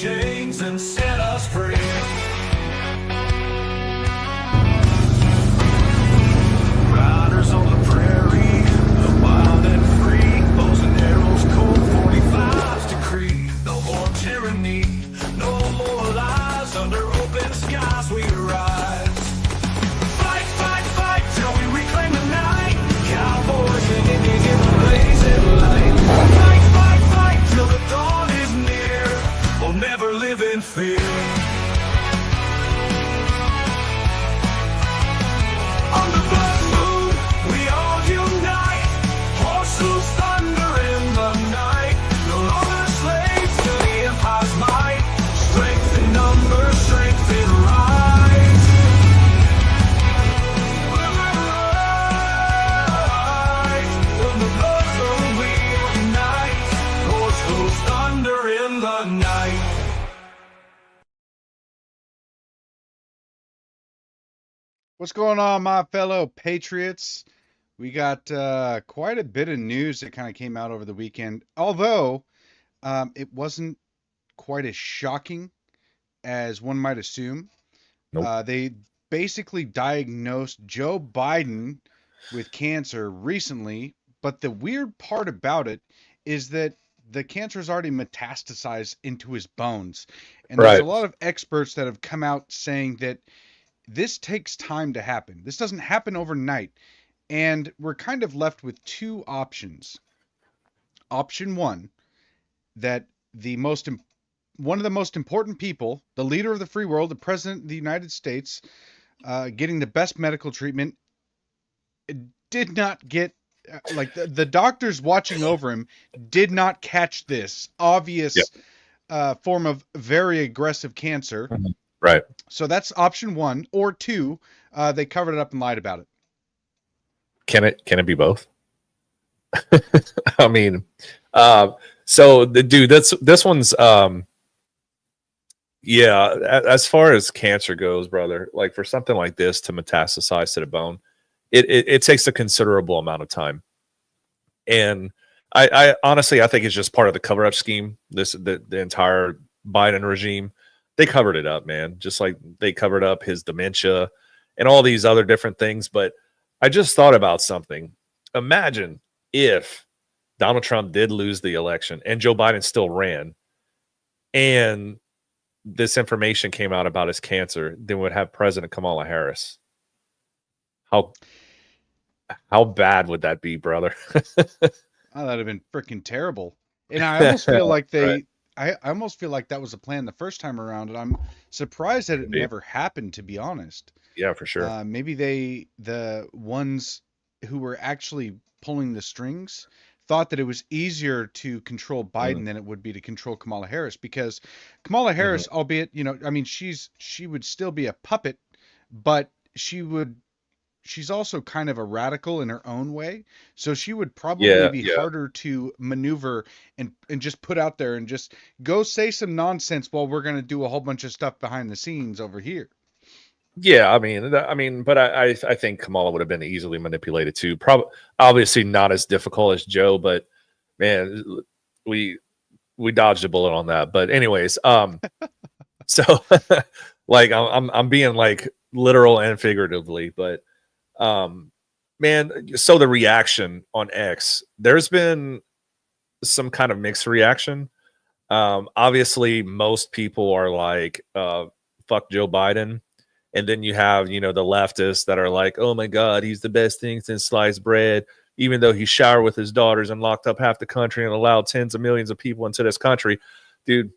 chains and set us free. Riders on the prairie, the wild and free, bows and arrows, Colt 45's decree. No more tyranny, no more lies, under open skies we rise. Fight, fight, fight till we reclaim the night, cowboys and Indians in the blazing light. Fight, fight, fight till the dawn is near, we'll never live in fear. On the blood moon, we all unite. Horse hooves thunder in the night. No longer slaves to the empire's might. Strength in numbers, strength in right. On the blood moon, we unite. Horse hooves thunder in the night. What's going on, my fellow patriots? We got quite a bit of news that kind of came out over the weekend, although it wasn't quite as shocking as one might assume. Nope. They basically diagnosed Joe Biden with cancer recently, but the weird part about it is that the cancer has already metastasized into his bones. And there's a Right. lot of experts that have come out saying that this takes time to happen. This doesn't happen overnight. And we're kind of left with two options. Option one, that one of the most important people, the leader of the free world, the president of the United States, getting the best medical treatment, did not get, like the doctors watching over him did not catch this obvious form of very aggressive cancer. Right. So that's option one. Or two, they covered it up and lied about it. Can it be both? I mean, so the dude, this one's yeah, as far as cancer goes, brother, like for something like this to metastasize to the bone, it takes a considerable amount of time. And I honestly, I think it's just part of the cover-up scheme. The entire Biden regime, they covered it up, man. Just like they covered up his dementia and all these other different things. But I just thought about something. Imagine if Donald Trump did lose the election and Joe Biden still ran, and this information came out about his cancer, then would have President Kamala Harris. How bad would that be, brother? Oh, that'd have been freaking terrible. And I almost feel like Right. I almost feel like that was a plan the first time around, and I'm surprised that it Indeed. never happened, to be honest. Yeah, for sure. Maybe the ones who were actually pulling the strings, thought that it was easier to control Biden than it would be to control Kamala Harris, because Kamala Harris, albeit, I mean, she would still be a puppet, but she's also kind of a radical in her own way. So she would probably be harder to maneuver and just put out there and just go say some nonsense while we're going to do a whole bunch of stuff behind the scenes over here. Yeah, I mean, but I think Kamala would have been easily manipulated too. Probably, obviously, not as difficult as Joe, but man, we dodged a bullet on that. But anyways, so like I'm being like literal and figuratively, but man, so the reaction on X, there's been some kind of mixed reaction. Obviously, most people are like, "Fuck Joe Biden." And then you have, the leftists that are like, oh, my God, he's the best thing since sliced bread, even though he showered with his daughters and locked up half the country and allowed tens of millions of people into this country. Dude.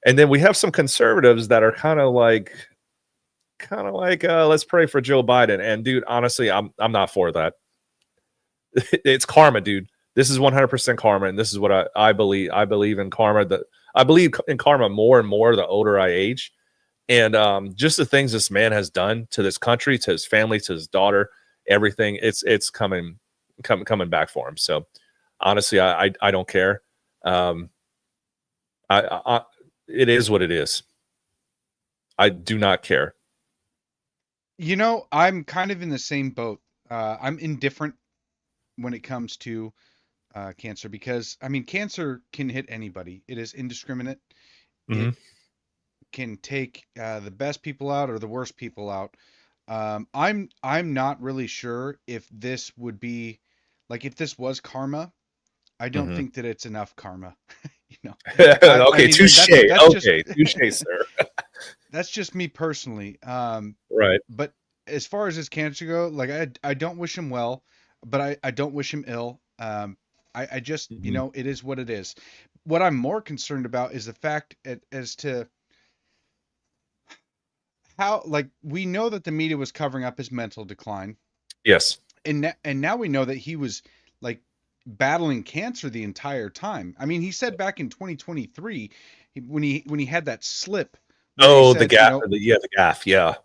And then we have some conservatives that are kind of like, let's pray for Joe Biden. And, dude, honestly, I'm not for that. It's karma, dude. This is 100% karma. And this is what I believe. I believe in karma. I believe in karma more and more the older I age. And just the things this man has done to this country, to his family, to his daughter, everything, it's coming back for him. So honestly, I don't care. It is what it is. I do not care. I'm kind of in the same boat. I'm indifferent when it comes to cancer, because I mean, cancer can hit anybody. It is indiscriminate. Mhm. can take the best people out or the worst people out. I'm not really sure if this would be like if this was karma. I don't Mhm. think that it's enough karma. You know, I Okay, mean, and touche. that's just Okay, touche, sir. that's just me personally. Right. But as far as his cancer go, like I don't wish him well, but I don't wish him ill. I just, you Mhm. know, it is what it is. What I'm more concerned about is the fact as to how, like, we know that the media was covering up his mental decline, Yes. and now we know that he was like battling cancer the entire time. I mean, he said back in 2023 when he had that slip where he Oh, the said, you gap. know, The gaff. Yeah.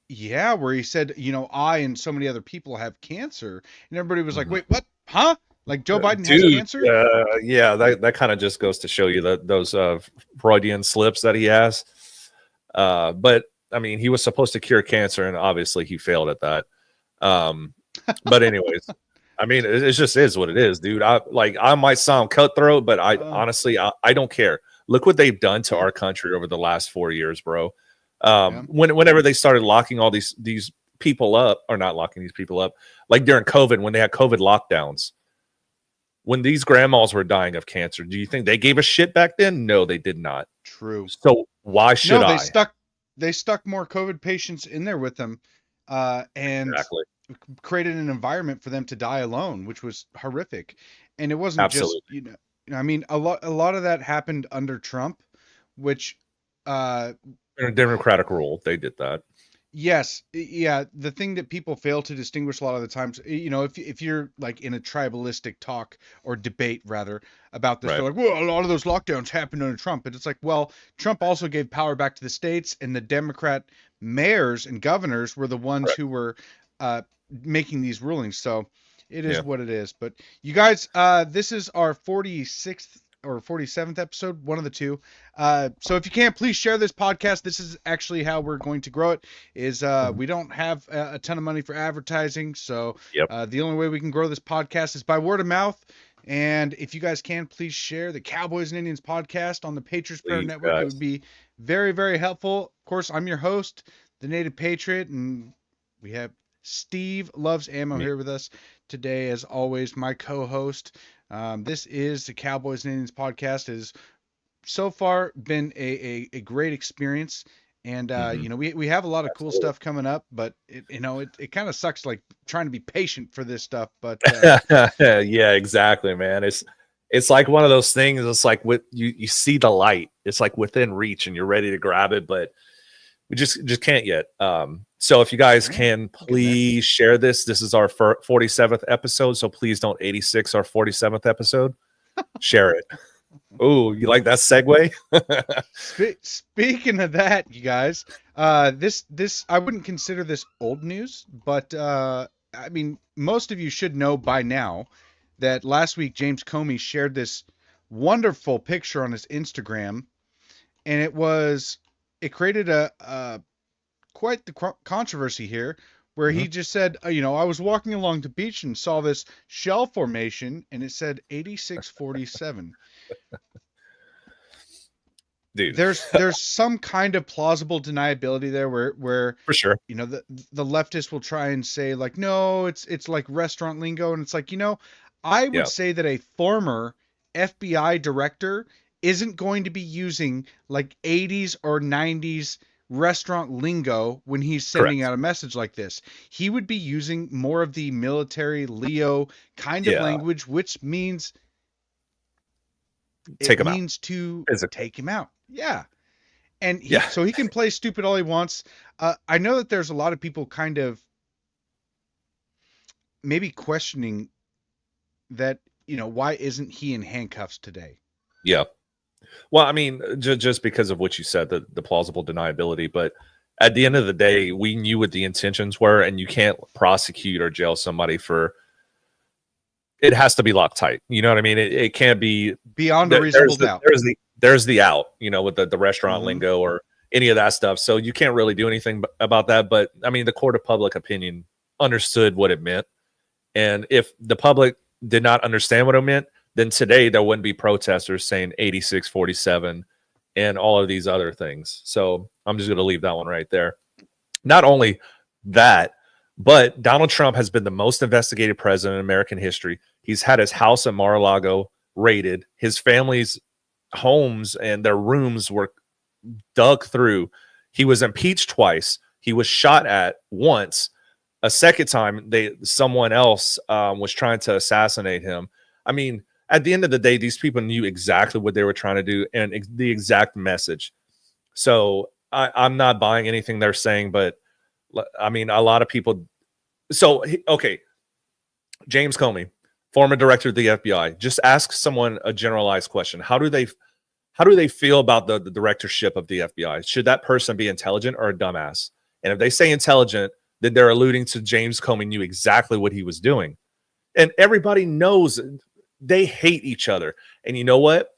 yeah, where he said, you know, I and so many other people have cancer, and everybody was like, Mhm. wait, what? Huh? Like Joe Biden has Dude, cancer? yeah, that kind of just goes to show you that those Freudian slips that he has. But I mean, he was supposed to cure cancer, and obviously he failed at that. Um, but anyways, I mean, it just is what it is, dude. I might sound cutthroat, but I Uh, honestly I don't care. Look what they've done to yeah, our country over the last 4 years, bro. yeah, Whenever they started locking all these people up, or not locking these people up, like during COVID when they had COVID lockdowns, when these grandmas were dying of cancer, do you think they gave a shit back then? No, they did not. true. So why should No, I? they stuck more COVID patients in there with them, and Exactly. created an environment for them to die alone, which was horrific. And it wasn't just, Absolutely. you know, I mean, a lot of that happened under Trump, which, uh, In a Democratic rule, they did that. yes, yeah. The thing that people fail to distinguish a lot of the times, you know, if you're like in a tribalistic talk or debate rather about this, Right. they're like, well, a lot of those lockdowns happened under Trump, and it's like, well, Trump also gave power back to the states, and the Democrat mayors and governors were the ones Right. who were uh, making these rulings. So it is Yeah. what it is. But you guys, this is our 46th or 47th episode, one of the two. So if you can, please share this podcast. This is actually how we're going to grow it. Is Mhm. we don't have a ton of money for advertising, so Yep. the only way we can grow this podcast is by word of mouth. And if you guys can, please share the Cowboys and Indians podcast on the Patriots Prayer Please, Network. It would guys. be very, very helpful. Of course, I'm your host, the Native Patriot, and we have Steve Loves Ammo Me. here with us today, as always, my co-host. This is the Cowboys and Indians podcast. It has so far been a great experience. And Mhm. you know, we have a lot of cool Absolutely. stuff coming up, but you know, it kind of sucks like trying to be patient for this stuff. But Yeah, exactly, man. It's like one of those things. It's like with you see the light. It's like within reach, and you're ready to grab it, but we just can't yet. So if you guys yeah, can get there. please share this. This is our 47th episode, so please don't 86 our 47th episode. Share it. Oh, you like that segue? Speaking of that, you guys, this I wouldn't consider this old news, but I mean, most of you should know by now that last week James Comey shared this wonderful picture on his Instagram, and it created a quite the controversy here, where Mhm. he just said, you know, I was walking along the beach and saw this shell formation, and it said 8647. Dude, There's some kind of plausible deniability there where for sure. you know the leftists will try and say like, no, it's like restaurant lingo, and it's like, you know, I would Yeah, say that a former FBI director isn't going to be using like 80s or 90s restaurant lingo when he's sending correct. out a message like this. He would be using more of the military Leo kind of Yeah, language, which means take it them out means to physically. take him out. Yeah. And Yeah, he can play stupid all he wants. I know that there's a lot of people kind of maybe questioning that, you know, why isn't he in handcuffs today? yeah. Well, I mean, just because of what you said, the plausible deniability, but at the end of the day, we knew what the intentions were, and you can't prosecute or jail somebody for it has to be locked tight. You know what I mean? It can't be Beyond a reasonable doubt. there's the out, you know, with the restaurant Hmm. lingo or any of that stuff. So you can't really do anything about that. But I mean, the court of public opinion understood what it meant. And if the public did not understand what it meant, then today there wouldn't be protesters saying 8647 and all of these other things. So I'm just going to leave that one right there. Not only that, but Donald Trump has been the most investigated president in American history. He's had his house at Mar-a-Lago raided. His family's homes and their rooms were dug through. He was impeached twice. He was shot at once. A second time, someone else was trying to assassinate him. I mean, at the end of the day, these people knew exactly what they were trying to do and the exact message. So I'm not buying anything they're saying, but I mean, a lot of people. So, okay, James Comey, former director of the FBI, just ask someone a generalized question. How do they feel about the directorship of the FBI? Should that person be intelligent or a dumbass? And if they say intelligent, then they're alluding to James Comey knew exactly what he was doing. And everybody knows they hate each other. And you know what?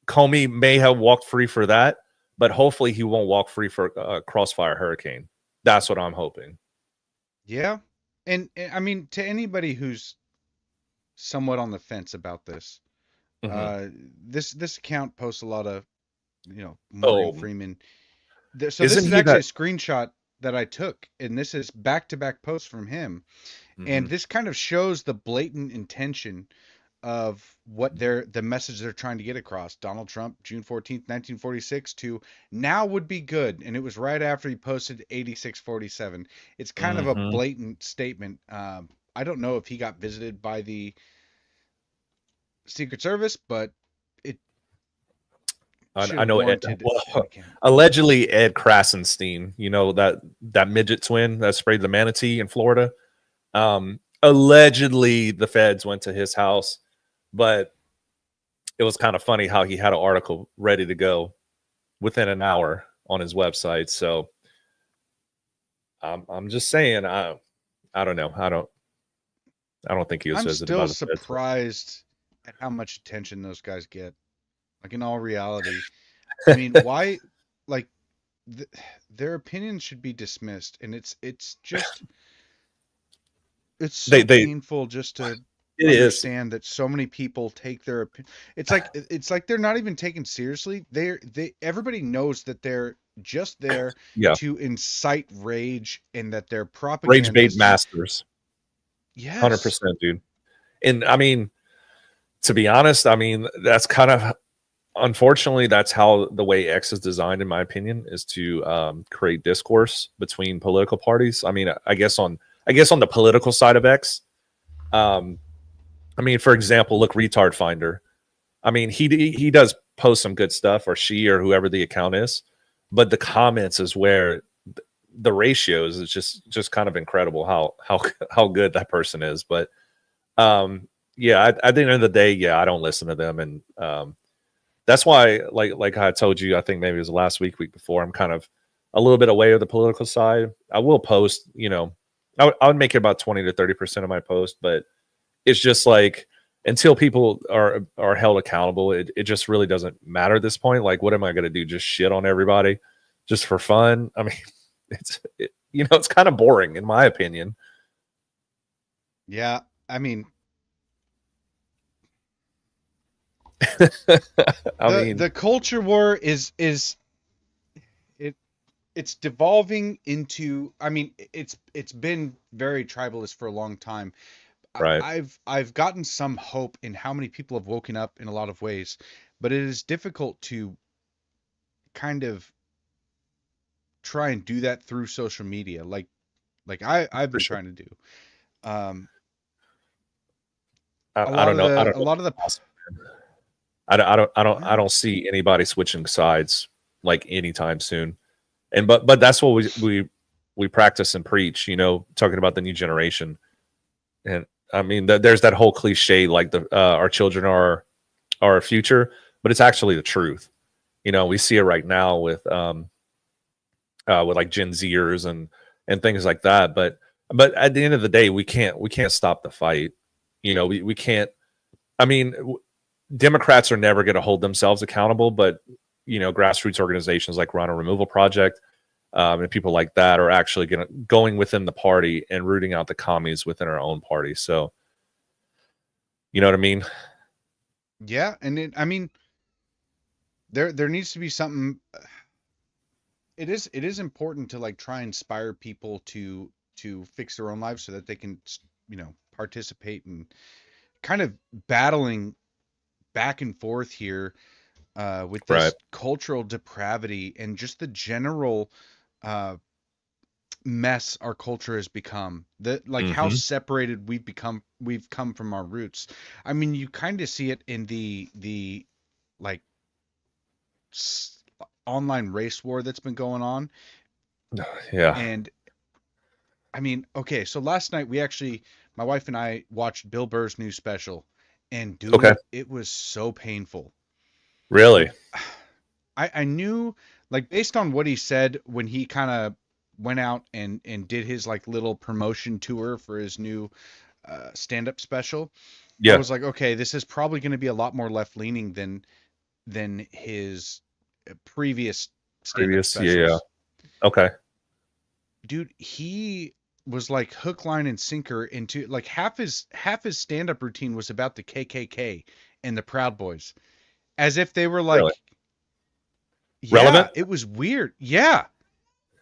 Comey may have walked free for that, but hopefully he won't walk free for Crossfire Hurricane. That's what I'm hoping. Yeah. And I mean, to anybody who's somewhat on the fence about this, this account posts a lot of, Morgan Freeman. So this is actually a screenshot that I took, and this is back-to-back posts from him. And this kind of shows the blatant intention of what the message they're trying to get across. Donald Trump, June 14th, 1946 to now would be good. And it was right after he posted 8647. It's kind of a blatant statement. I don't know if he got visited by the Secret Service, but I know allegedly Ed Krasenstein, that midget twin that sprayed the manatee in Florida. Allegedly the feds went to his house, but it was kind of funny how he had an article ready to go within an hour on his website. So I'm just saying, I don't know. I don't think he was visited. I'm still surprised at how much attention those guys get. Like, in all reality, I mean, why, like, their opinions should be dismissed, and it's just, it's so painful just to understand that so many people take their opinion. It's like they're not even taken seriously. Everybody knows that they're just there to incite rage, and that they're propaganda. Rage bait masters. Yes. 100%, dude. And I mean, to be honest, I mean, that's kind of, unfortunately, that's how the way X is designed, in my opinion, is to create discourse between political parties. I mean, I guess on the political side of X, I mean, for example, look, Retard Finder. I mean, he does post some good stuff, or she, or whoever the account is, but the comments is where the ratios is just kind of incredible how good that person is. But yeah, at the end of the day, I don't listen to them, and that's why, like I told you, I think maybe it was last week before, I'm kind of a little bit away of the political side. I will post, I would make it about 20 to 30% of my post, but it's just like, until people are held accountable, it just really doesn't matter at this point. Like, what am I going to do? Just shit on everybody just for fun? I mean, it's kind of boring, in my opinion. Yeah. I mean, the culture war is it's devolving into, I mean, it's been very tribalist for a long time. Right. I've gotten some hope in how many people have woken up in a lot of ways, but it is difficult to kind of try and do that through social media, like I've been trying to do. I don't know. I don't see anybody switching sides like anytime soon. And but that's what we practice and preach, talking about the new generation. And I mean, there's that whole cliche, like our children are our future, but it's actually the truth. We see it right now with like Gen Zers and things like that. But at the end of the day, we can't stop the fight. We can't. I mean, Democrats are never going to hold themselves accountable, but grassroots organizations like Rhino Removal Project and people like that are actually going within the party and rooting out the commies within our own party. So, you know what I mean? Yeah, and I mean, there needs to be something. It is important to like try and inspire people to fix their own lives so that they can participate in kind of battling back and forth here with Right. this cultural depravity and just the general uh, mess our culture has become. That like how Mm-hmm. separated we've come from our roots. I mean, you kind of see it in the like s- online race war that's been going on. Yeah. And I mean, okay, so last night my wife and I watched Bill Burr's new special, and Okay. dude, it was so painful. Really? Like, I knew, like, based on what he said when he kind of went out and did his like little promotion tour for his new stand-up special, I Yeah. was like, okay, this is probably going to be a lot more left-leaning than his previous stand-up Previous. Yeah. Yeah. specials. Okay. Dude, he was like hook, line, and sinker into like half his stand-up routine was about the KKK and the Proud Boys, as if they were Really? like, yeah, Relevant? it was weird. Yeah,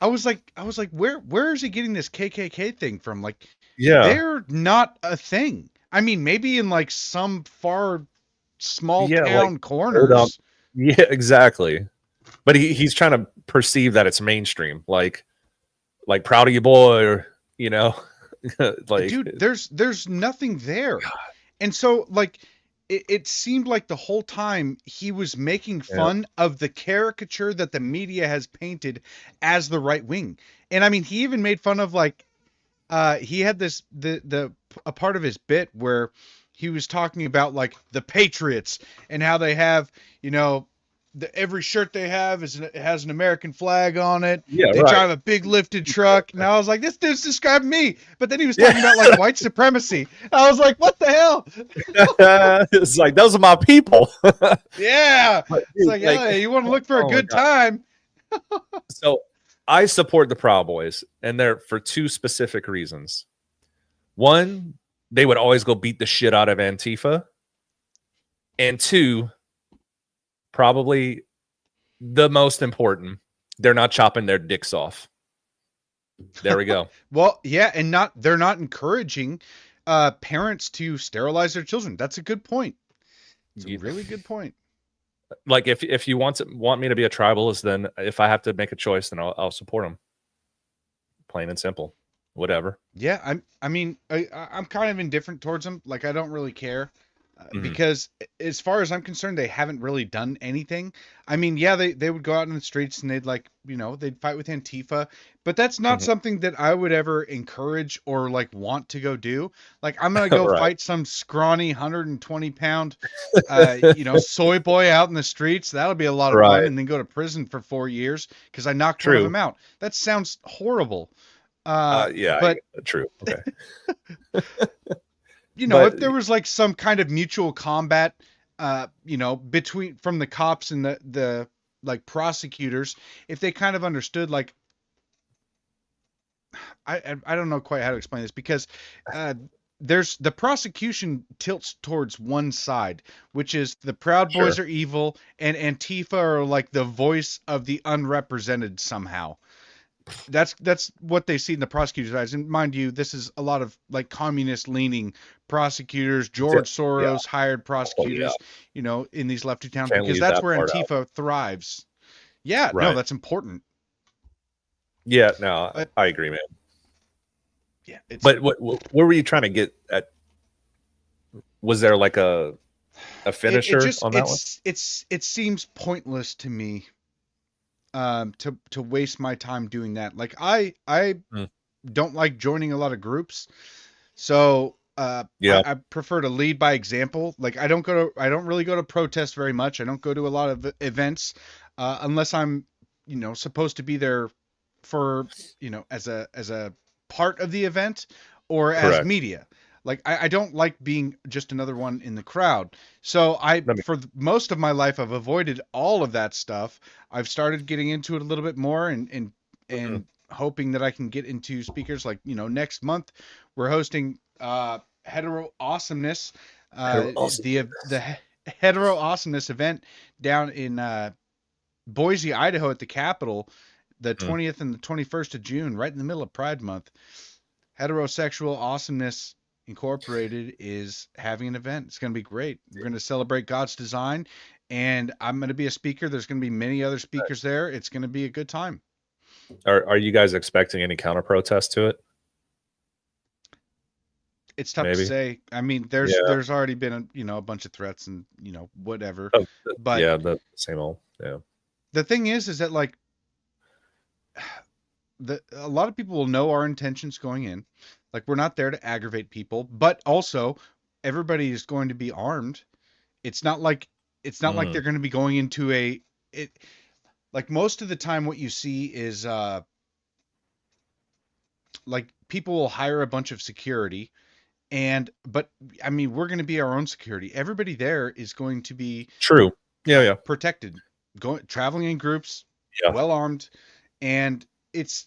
I was like, where is he getting this KKK thing from? Like, Yeah. they're not a thing. I mean, maybe in like some far small Yeah. Like, town hold up. corners. Yeah. Exactly. But he's trying to perceive that it's mainstream. Like proud of you, boy, or you know, like Dude, there's nothing there. And so like it seemed like the whole time he was making yeah. fun of the caricature that the media has painted as the right wing. And I mean, he even made fun of like he had this the a part of his bit where he was talking about like the Patriots and how they have, you know, every shirt they have has an American flag on it. Yeah. They Right. drive a big lifted truck. And I was like, this dude's describing me. But then he was talking about Yeah. like white supremacy. I was like, what the hell? It's like those are my people. Yeah. But It's dude, like, like, hey, you want to look for a oh my good god. time? So I support the Proud Boys, and they're for two specific reasons. One, they would always go beat the shit out of Antifa, and two, probably the most important, they're not chopping their dicks off. There we go. Well, yeah, and they're not encouraging parents to sterilize their children. That's a good point. It's a You- really good point. like if you want me to be a tribalist, then if I have to make a choice, then I'll support them. Plain and simple. Whatever. Yeah, I'm kind of indifferent towards them. Like I don't really care Mhm. because as far as I'm concerned, they haven't really done anything. I mean, yeah, they would go out in the streets and they'd like, they'd fight with Antifa, but that's not Mhm. something that I would ever encourage or like want to go do. Like I'm gonna go Right. fight some scrawny 120-pound, soy boy out in the streets. That'll be a lot of fun, Right. and then go to prison for 4 years because I knocked one of True. them out. That sounds horrible. Yeah. But True. Okay. if But there was like some kind of mutual combat, between from the cops and the like prosecutors, if they kind of understood, like, I don't know quite how to explain this because uh, there's the prosecution tilts towards one side, which is the Proud Boys sure. are evil and Antifa are like the voice of the unrepresented somehow. That's what they see in the prosecutor's eyes. And mind you, this is a lot of like communist leaning prosecutors, George Yeah. Soros hired Oh yeah. prosecutors, in these lefty towns Can't because leave that's that where part out. Antifa thrives. Yeah, no, Right. that's important. Yeah. No, But I agree, man. yeah, it's But what were you trying to get at? Was there like a it finisher just on that one? it seems pointless to me to waste my time doing that. Like I Mm. don't like joining a lot of groups. So Yeah. I prefer to lead by example. Like I don't really go to protests very much. I don't go to a lot of events unless I'm supposed to be there for as a part of the event or as Correct. media. Like I don't like being just another one in the crowd. So That makes- most of my life I've avoided all of that stuff. I've started getting into it a little bit more Mhm. and hoping that I can get into speakers like, next month we're hosting hetero awesomeness Awesome. the hetero awesomeness event down in Boise, Idaho, at the Capitol, the Mm. 20th and the 21st of June, right in the middle of Pride Month. Heterosexual Awesomeness Incorporated is having an event. It's going to be great. We're going to celebrate God's design, and I'm going to be a speaker. There's going to be many other speakers there. It's going to be a good time. Are you guys expecting any counter protest to it? It's tough to Maybe. say. I mean, Yeah. there's already been a bunch of threats and whatever. Oh, But yeah, the same old. Yeah. the thing is that like a lot of people will know our intentions going in. Like, we're not there to aggravate people, but also everybody is going to be armed. It's not like they're going to be going into it. Like, most of the time what you see is like, people will hire a bunch of security, but I mean, we're going to be our own security. Everybody there is going to be True. Yeah. protected, traveling in groups, Yeah. well armed, and it's,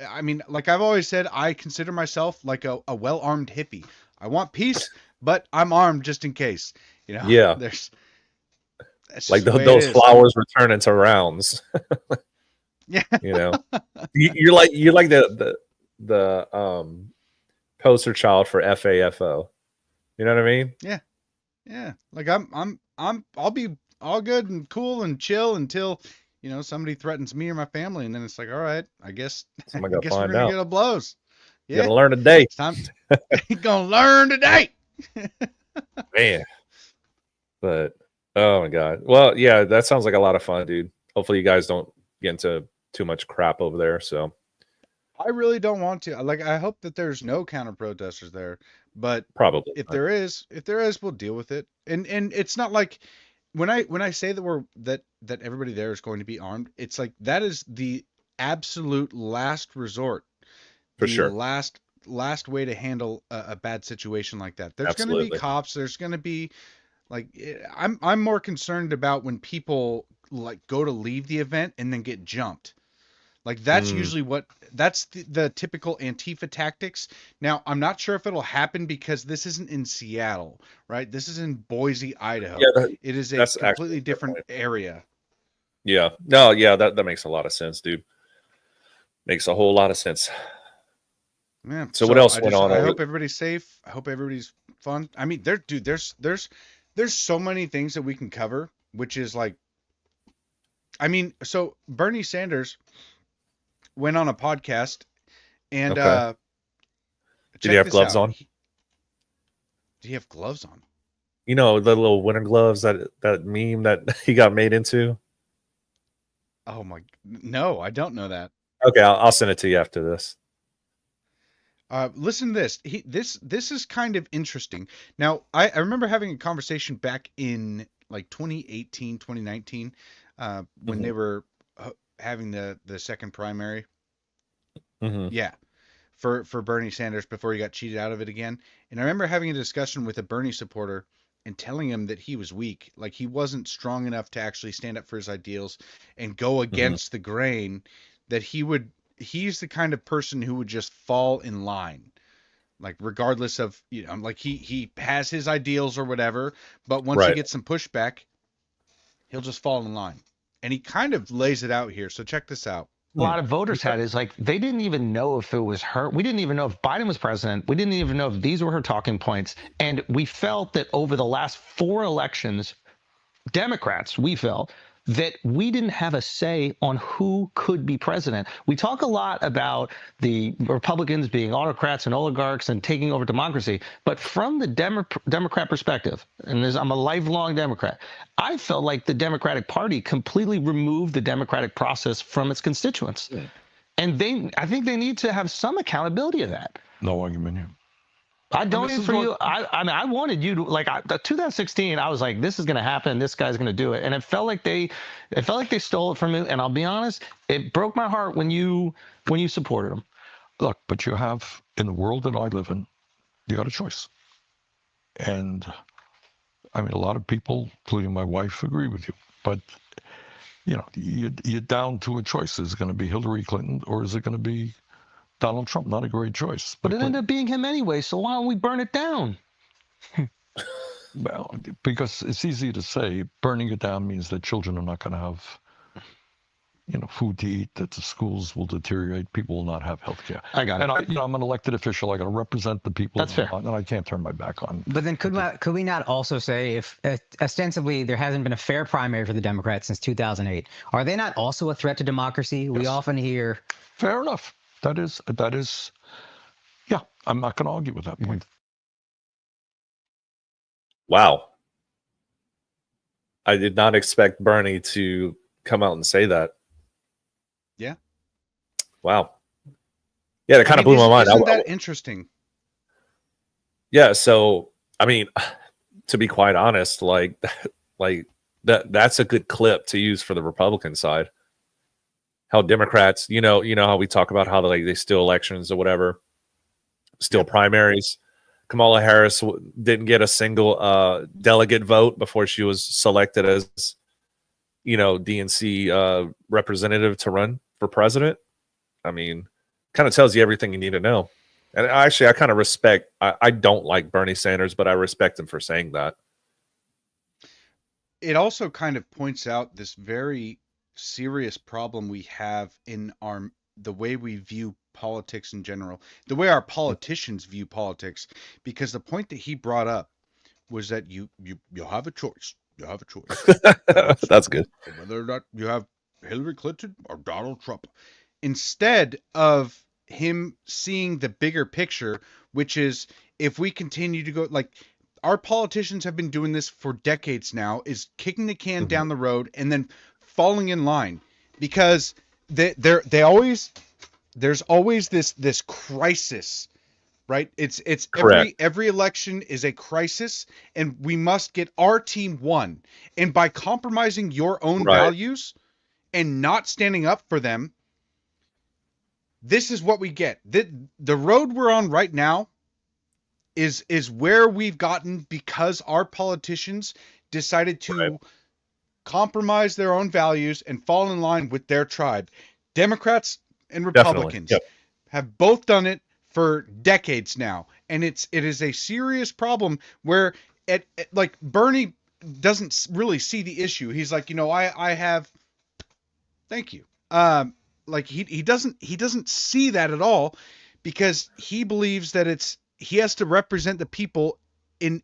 I mean, like I've always said, I consider myself like a well armed hippie. I want peace, but I'm armed just in case. Yeah. That's Like just the way it those is. flowers return into rounds. Yeah. You're like the poster child for FAFO. You know what I mean? Yeah. Like I'll be all good and cool and chill until somebody threatens me or my family, and then it's like, all right, I guess Somebody we're gotta gonna find get out. a blows. You Yeah, gotta learn today, it's time. You're gonna learn today. man. But oh my god. Well, yeah, that sounds like a lot of fun, dude. Hopefully you guys don't get into too much crap over there. So I really don't want to. Like, I hope that there's no counter protesters there, but probably if not. there is, we'll deal with it. And it's not like when I say that everybody there is going to be armed, it's like that is the absolute last resort, For the sure. last way to handle a bad situation like that. There's going to be Absolutely. cops. There's going to be like, I'm more concerned about when people like go to leave the event and then get jumped. Like, that's usually that's the typical Antifa tactics. Now, I'm not sure if it'll happen because this isn't in Seattle, right? This is in Boise, Idaho. Yeah, It is a that's actually completely a good different point. area. Yeah. No, yeah, that makes a lot of sense, dude. Makes a whole lot of sense. Yeah. So what else went on I over- hope everybody's safe. I hope everybody's fun. I mean, there's so many things that we can cover, which is like, I mean, so Bernie Sanders went on a podcast and Okay. Did check he have this gloves out. on? Did he have gloves on? You know, the little winter gloves that meme that he got made into? Oh my, no, I don't know that. Okay, I'll send it to you after this. Listen to this. This is kind of interesting. Now, I remember having a conversation back in like 2018, 2019, when they were having the second primary. Mm-hmm. Yeah, for Bernie Sanders before he got cheated out of it again. And I remember having a discussion with a Bernie supporter and telling him that he was weak, like he wasn't strong enough to actually stand up for his ideals and go against the grain, that he's the kind of person who would just fall in line, like regardless of, like he has his ideals or whatever, but once he Right. gets some pushback, he'll just fall in line. And he kind of lays it out here. So check this out. A lot of voters had is like they didn't even know if it was her. We didn't even know if Biden was president. We didn't even know if these were her talking points. And we felt that over the last 4 elections, Democrats, we felt that we didn't have a say on who could be president. We talk a lot about the Republicans being autocrats and oligarchs and taking over democracy, but from the Democrat perspective, and I'm a lifelong Democrat, I felt like the Democratic Party completely removed the democratic process from its constituents. Yeah. And I think they need to have some accountability of that. No argument here. I donated is for what- you. I mean, I wanted you to like. 2016, I was like, this is going to happen. This guy's going to do it, and it felt like they stole it from me. And I'll be honest, it broke my heart when you supported him. Look, but you have, in the world that I live in, you got a choice. And I mean, a lot of people, including my wife, agree with you. But, you're down to a choice. Is it going to be Hillary Clinton or is it going to be Donald Trump? Not a great choice. But it ended up being him anyway. So why don't we burn it down? Well, because it's easy to say burning it down means that children are not going to have food to eat, that the schools will deteriorate, people will not have health care. I got it. And I'm an elected official. I got to represent the people. That's fair. And I can't turn my back on. But then could we not also say, if ostensibly there hasn't been a fair primary for the Democrats since 2008, are they not also a threat to democracy? We often hear. Fair enough. That is. Yeah, I'm not going to argue with that point. Wow. I did not expect Bernie to come out and say that. Yeah. Wow. Yeah, that kind of blew my mind. Isn't that interesting? Yeah. So, I mean, to be quite honest, like that's a good clip to use for the Republican side. How Democrats, you know how we talk about how they steal elections or whatever, steal primaries. Kamala Harris didn't get a single delegate vote before she was selected as, DNC representative to run for president. I mean, kind of tells you everything you need to know. And actually, I kind of respect. I don't like Bernie Sanders, but I respect him for saying that. It also kind of points out this very serious problem we have in the way we view politics in general, the way our politicians view politics, because the point that he brought up was that you'll have a choice. You have a choice. That's good. Whether or not you have Hillary Clinton or Donald Trump. Instead of him seeing the bigger picture, which is if we continue to go, like, our politicians have been doing this for decades now, is kicking the can down the road and then falling in line, because there's always this crisis, right? It's every election is a crisis, and we must get our team won. And by compromising your own values and not standing up for them, this is what we get. The road we're on right now is where we've gotten because our politicians decided to compromise their own values and fall in line with their tribe. Democrats and Republicans have both done it for decades now, and it is a serious problem where like Bernie doesn't really see the issue. He's like, I have, thank you. Like he doesn't see that at all, because he believes that he has to represent the people in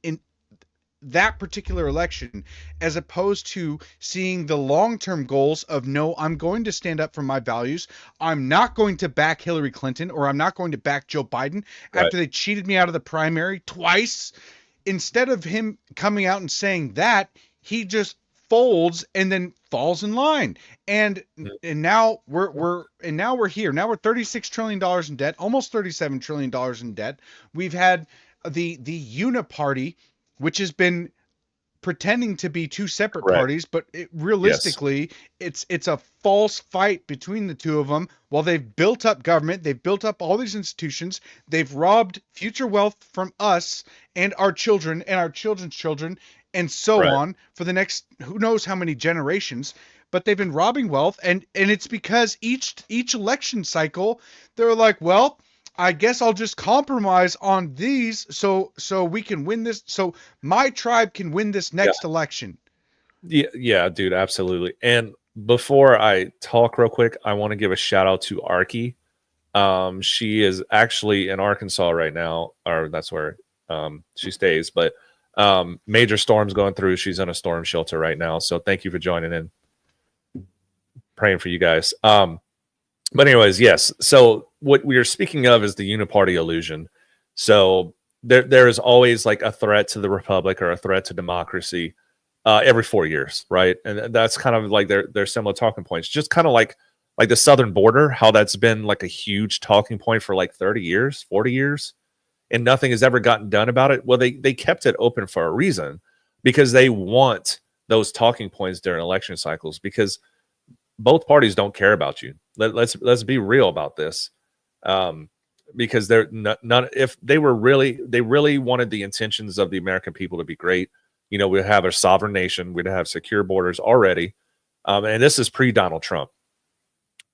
that particular election, as opposed to seeing the long-term goals of, no, I'm going to stand up for my values. I'm not going to back Hillary Clinton, or I'm not going to back Joe Biden after they cheated me out of the primary twice. Instead of him coming out and saying that, he just folds and then falls in line. And now we're here. Now we're $36 trillion in debt, almost $37 trillion in debt. We've had the uniparty, which has been pretending to be two separate parties, but realistically, it's a false fight between the two of them. While they've built up government, they've built up all these institutions, they've robbed future wealth from us and our children and our children's children, and so on for the next who knows how many generations. But they've been robbing wealth, and it's because each election cycle they're like, well, I guess I'll just compromise on these so we can win this, so my tribe can win this next election. Yeah, dude, absolutely. And before I talk real quick, I want to give a shout out to Arky. She is actually in Arkansas right now, or that's where she stays, but major storms going through. She's in a storm shelter right now. So thank you for joining in. Praying for you guys. But anyways, yes. So what we are speaking of is the uniparty illusion. So there is always like a threat to the republic or a threat to democracy every 4 years, right? And that's kind of like their similar talking points. Just kind of like the southern border, how that's been like a huge talking point for like 30 years, 40 years, and nothing has ever gotten done about it. Well, they kept it open for a reason, because they want those talking points during election cycles, because both parties don't care about you. Let's be real about this, because they're none. If they really wanted the intentions of the American people to be great, we'd have a sovereign nation, we'd have secure borders already, and this is pre-Donald Trump.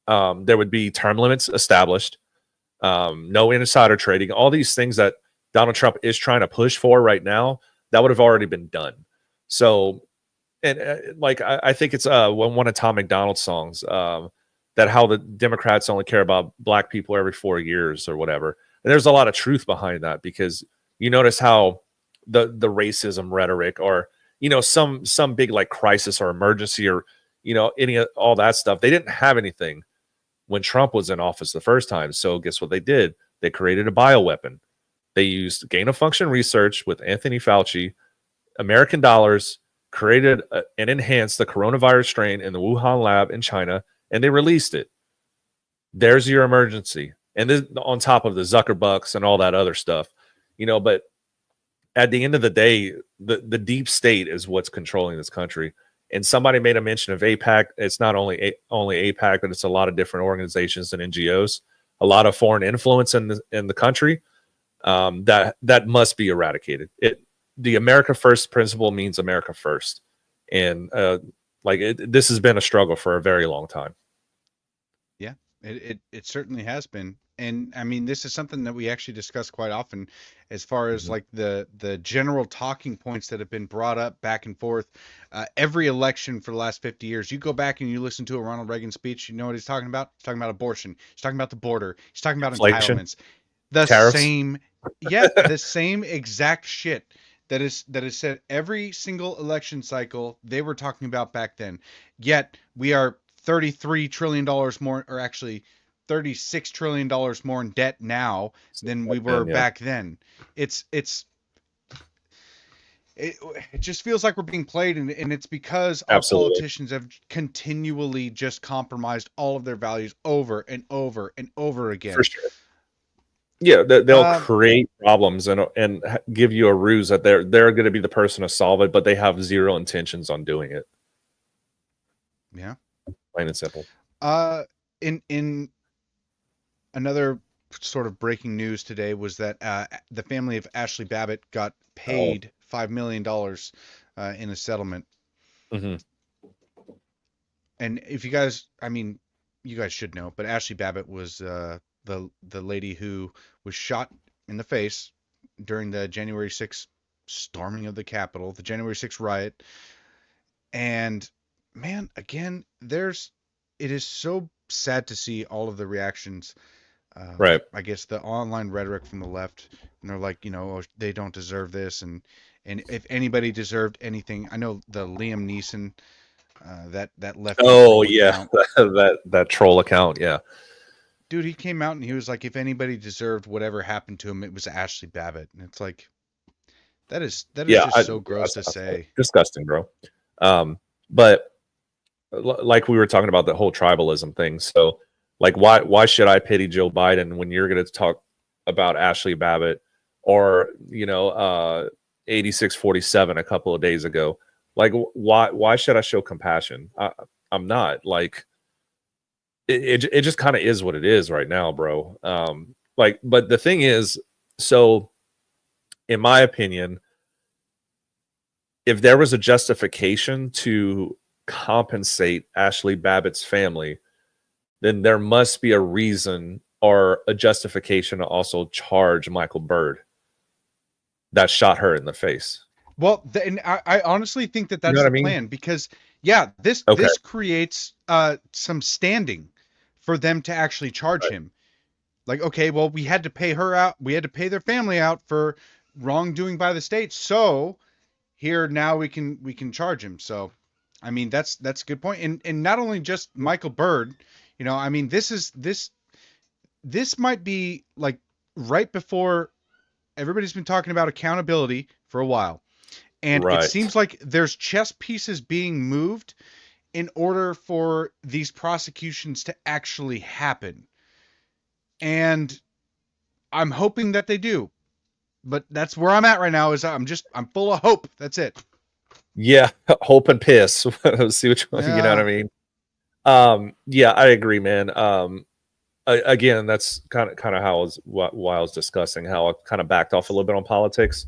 There would be term limits established, no insider trading, all these things that Donald Trump is trying to push for right now. That would have already been done. So, and like I think it's one of Tom McDonald's songs. that how the Democrats only care about black people every 4 years or whatever. And there's a lot of truth behind that, because you notice how the racism rhetoric, or some big like crisis or emergency, or all that stuff, they didn't have anything when Trump was in office the first time. So guess what they did? They created a bioweapon. They used gain of function research with Anthony Fauci, American dollars, created and enhanced the coronavirus strain in the Wuhan lab in China, and they released it. There's your emergency. And this on top of the Zuckerbucks and all that other stuff, but at the end of the day, the deep state is what's controlling this country. And somebody made a mention of APAC. It's not only APAC, but it's a lot of different organizations and NGOs, a lot of foreign influence in the country that must be eradicated. The America First principle means America first. And this has been a struggle for a very long time. Yeah, it certainly has been. And I mean, this is something that we actually discuss quite often, as far as like the general talking points that have been brought up back and forth. Every election for the last 50 years, you go back and you listen to a Ronald Reagan speech, you know what he's talking about? He's talking about abortion. He's talking about the border. He's talking about Inflation. entitlements. The Tariffs. the same exact shit that is said every single election cycle they were talking about back then. Yet we are $33 trillion more, or actually $36 trillion more in debt now than we were back then. It just feels like we're being played, and it's because our politicians have continually just compromised all of their values over and over and over again. For sure. Yeah, they'll create problems and give you a ruse that they're going to be the person to solve it, but they have zero intentions on doing it. Yeah. Plain and simple. In another sort of breaking news today was that the family of Ashley Babbitt got paid $5 million in a settlement. Mm-hmm. And if you guys, I mean, you guys should know, but Ashley Babbitt was the lady who was shot in the face during the January 6th storming of the Capitol, the January 6th riot. And man, again, it is so sad to see all of the reactions. Right. I guess the online rhetoric from the left, and they're like, they don't deserve this, and if anybody deserved anything, I know the Liam Neeson, that left. Oh yeah, that troll account, yeah. Dude, he came out and he was like, if anybody deserved whatever happened to him, it was Ashley Babbitt, and it's like, that is just so gross to say. Disgusting, bro. But like we were talking about the whole tribalism thing, so. Like, why should I pity Joe Biden when you're going to talk about Ashley Babbitt or, 8647 a couple of days ago? Like, why should I show compassion? I'm not. Like, it just kind of is what it is right now, bro. But the thing is, so in my opinion, if there was a justification to compensate Ashley Babbitt's family, then there must be a reason or a justification to also charge Michael Byrd that shot her in the face. Well, and I honestly think that's the plan, because this creates some standing for them to actually charge him. Like, okay, well, we had to pay her out. We had to pay their family out for wrongdoing by the state. So here now we can charge him. So, I mean, that's a good point. And not only just Michael Byrd. I mean, this might be like right before everybody's been talking about accountability for a while. And it seems like there's chess pieces being moved in order for these prosecutions to actually happen. And I'm hoping that they do. But that's where I'm at right now, is I'm full of hope. That's it. Yeah, hope and piss. See which one, you know what I mean? Yeah, I agree, man. Again, that's kind of how why I was discussing how I kind of backed off a little bit on politics.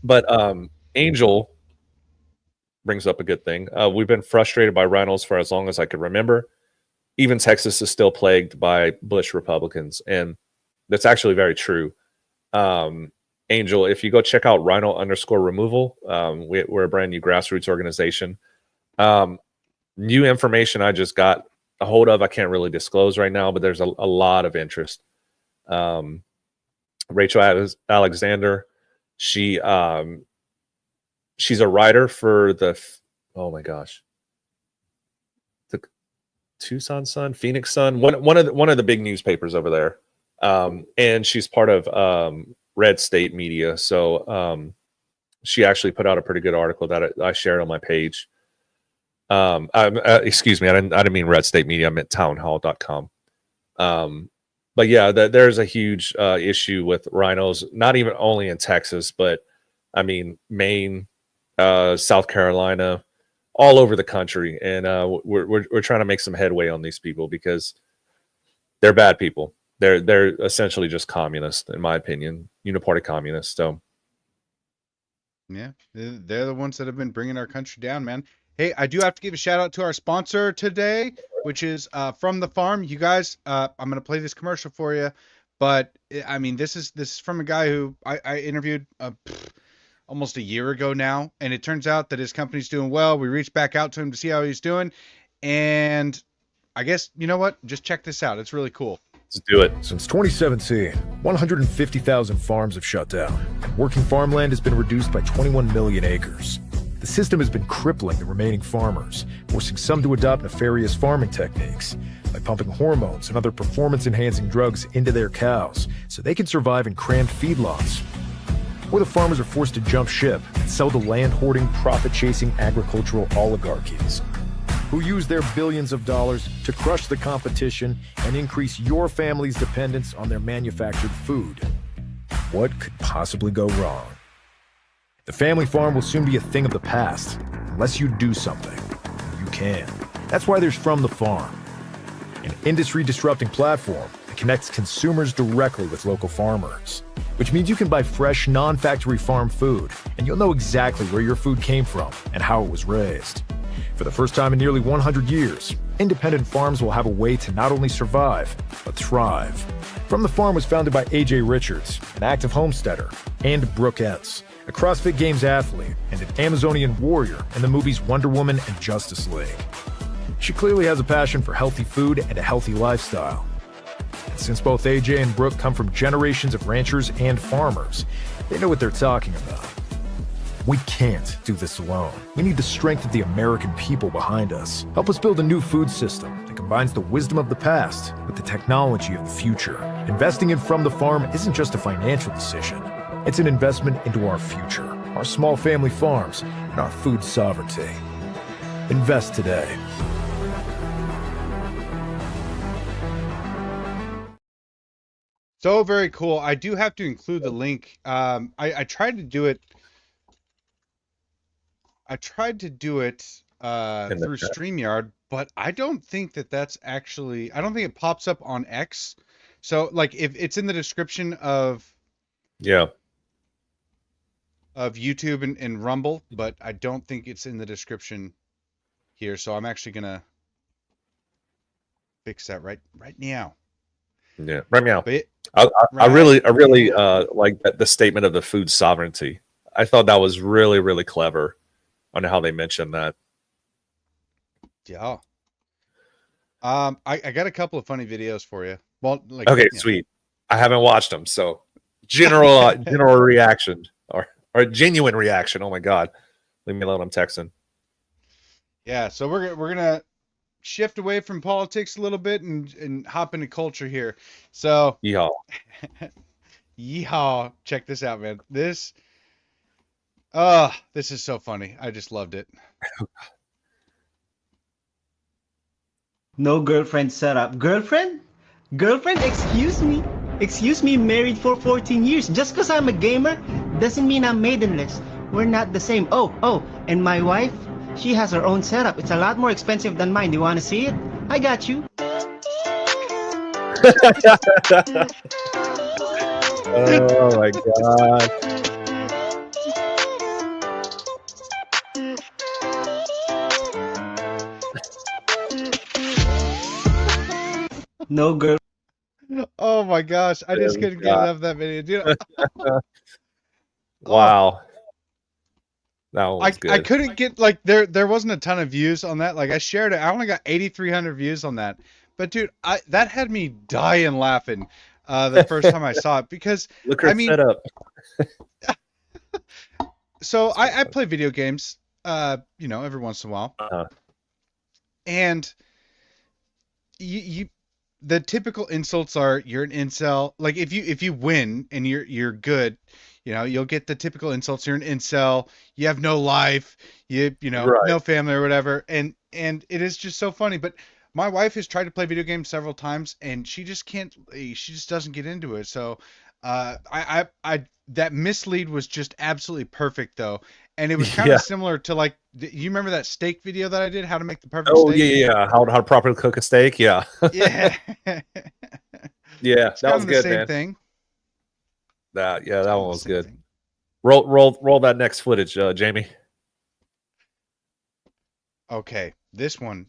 But Angel brings up a good thing. We've been frustrated by rhinos for as long as I could remember. Even Texas is still plagued by Bush Republicans, and that's actually very true. Angel, if you go check out Rhino_removal, we're a brand new grassroots organization. New information I just got a hold of. I can't really disclose right now, but there's a lot of interest. Rachel Alexander, she's a writer for the Tucson Sun, Phoenix Sun, one of the big newspapers over there, and she's part of Red State Media. So she actually put out a pretty good article that I shared on my page. Excuse me, I didn't mean Red State Media. I meant townhall.com. But yeah, there's a huge issue with rhinos, not even only in Texas, but I mean Maine, South Carolina, all over the country, and we're trying to make some headway on these people because they're bad people. They're essentially just communists, in my opinion, uniparty communists. So yeah, they're the ones that have been bringing our country down, man. Hey, I do have to give a shout out to our sponsor today, which is From the Farm. You guys, I'm going to play this commercial for you, but I mean, this is from a guy who I interviewed almost a year ago now, and it turns out that his company's doing well. We reached back out to him to see how he's doing, and I guess, you know what? Just check this out. It's really cool. let's do it. Since 2017, 150,000 farms have shut down, and working farmland has been reduced by 21 million acres. The system has been crippling the remaining farmers, forcing some to adopt nefarious farming techniques, like pumping hormones and other performance-enhancing drugs into their cows so they can survive in crammed feedlots. Or the farmers are forced to jump ship and sell to land-hoarding, profit-chasing agricultural oligarchies, who use their billions of dollars to crush the competition and increase your family's dependence on their manufactured food. What could possibly go wrong? The family farm will soon be a thing of the past, unless you do something. You can. That's why there's From the Farm, an industry-disrupting platform that connects consumers directly with local farmers, which means you can buy fresh, non-factory farm food, and you'll know exactly where your food came from and how it was raised. For the first time in nearly 100 years, independent farms will have a way to not only survive, but thrive. From the Farm was founded by A.J. Richards, an active homesteader, and Brooke Entz, a CrossFit Games athlete and an Amazonian warrior in the movies Wonder Woman and Justice League. She clearly has a passion for healthy food and a healthy lifestyle. And since both AJ and Brooke come from generations of ranchers and farmers, they know what they're talking about. We can't do this alone. We need the strength of the American people behind us. Help us build a new food system that combines the wisdom of the past with the technology of the future. Investing in From the Farm isn't just a financial decision. It's an investment into our future, our small family farms, and our food sovereignty. Invest today. So very cool. I do have to include the link. I tried to do it. I tried to do it through chat. StreamYard, but I don't think that's actually. I don't think it pops up on X. So like, if it's in the description of YouTube and Rumble, but I don't think it's in the description here. So I'm actually gonna fix that right now. Yeah, right now. But I really like the statement of the food sovereignty. I thought that was really, really clever on how they mentioned that. yeah. I got a couple of funny videos for you. Well, like, Okay, yeah. sweet. I haven't watched them, so general reaction or genuine reaction. Oh my god, leave me alone. I'm texting. Yeah, so we're gonna shift away from politics a little bit and hop into culture here. So Yeehaw. yeehaw, check this out, man. This is so funny. I just loved it. No girlfriend setup. Girlfriend? Girlfriend, excuse me, married for 14 years. Just because I'm a gamer doesn't mean I'm maidenless. We're not the same. Oh, and my wife, she has her own setup. It's a lot more expensive than mine. Do you want to see it? I got you. Oh my god. No girl. Oh my gosh, I just couldn't get enough of that video. Dude, Wow. That one was good. I couldn't get like there wasn't a ton of views on that. Like I shared it. I only got 8,300 views on that. But dude, that had me dying laughing the first time I saw it because Look her I mean, set up. so I play video games, every once in a while, and you the typical insults are you're an incel. Like if you win and you're good, you'll get the typical insults. You're an incel. You have no life. Right. No family or whatever. And it is just so funny. But my wife has tried to play video games several times and she just can't. She just doesn't get into it. So I that mislead was just absolutely perfect though. And it was kind of similar to like, you remember that steak video that I did? How to make the perfect steak? Yeah. How to properly cook a steak? Yeah. Yeah. Yeah, It's that kind was of the good, same man. thing. That one was good. Thing. Roll that next footage, Jamie. Okay, this one's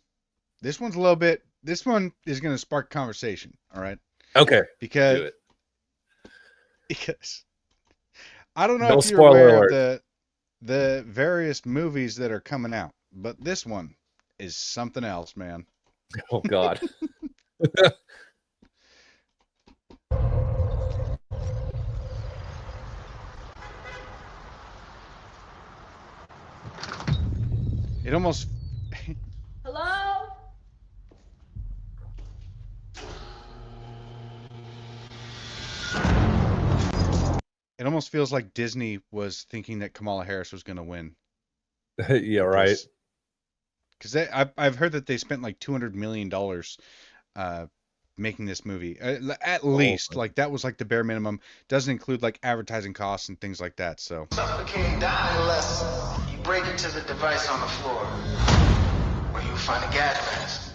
a little bit. This one is going to spark conversation. All right. Okay. Do Because it. I don't know No if you're spoiler aware alert. of the various movies that are coming out, but this one is something else, man. Oh God. It almost. Hello? It almost feels like Disney was thinking that Kamala Harris was going to win. Yeah, right. Because I've heard that they spent like $200 million making this movie. At least. Like that was like the bare minimum. Doesn't include like advertising costs and things like that. So. Suffocate, die unless you break into the device on the floor, where you find a gas mask.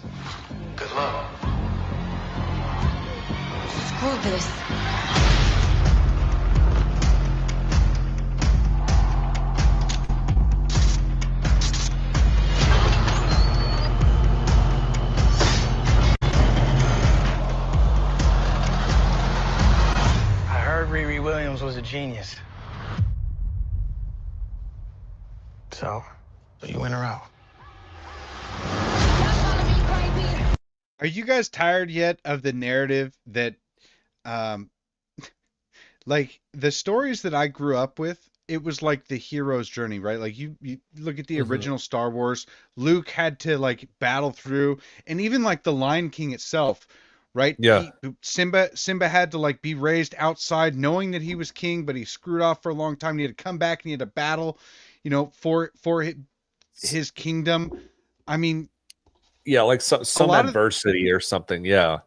Good luck. Screw this. I heard Riri Williams was a genius. So you in or out? Are you guys tired yet of the narrative that, like the stories that I grew up with? It was like the hero's journey, right? Like you look at the original Star Wars, Luke had to like battle through, and even like the Lion King itself, right? Yeah. Simba had to like be raised outside, knowing that he was king, but he screwed off for a long time. And he had to come back and he had to battle, for his kingdom. I mean. Yeah, like some adversity or something. Yeah.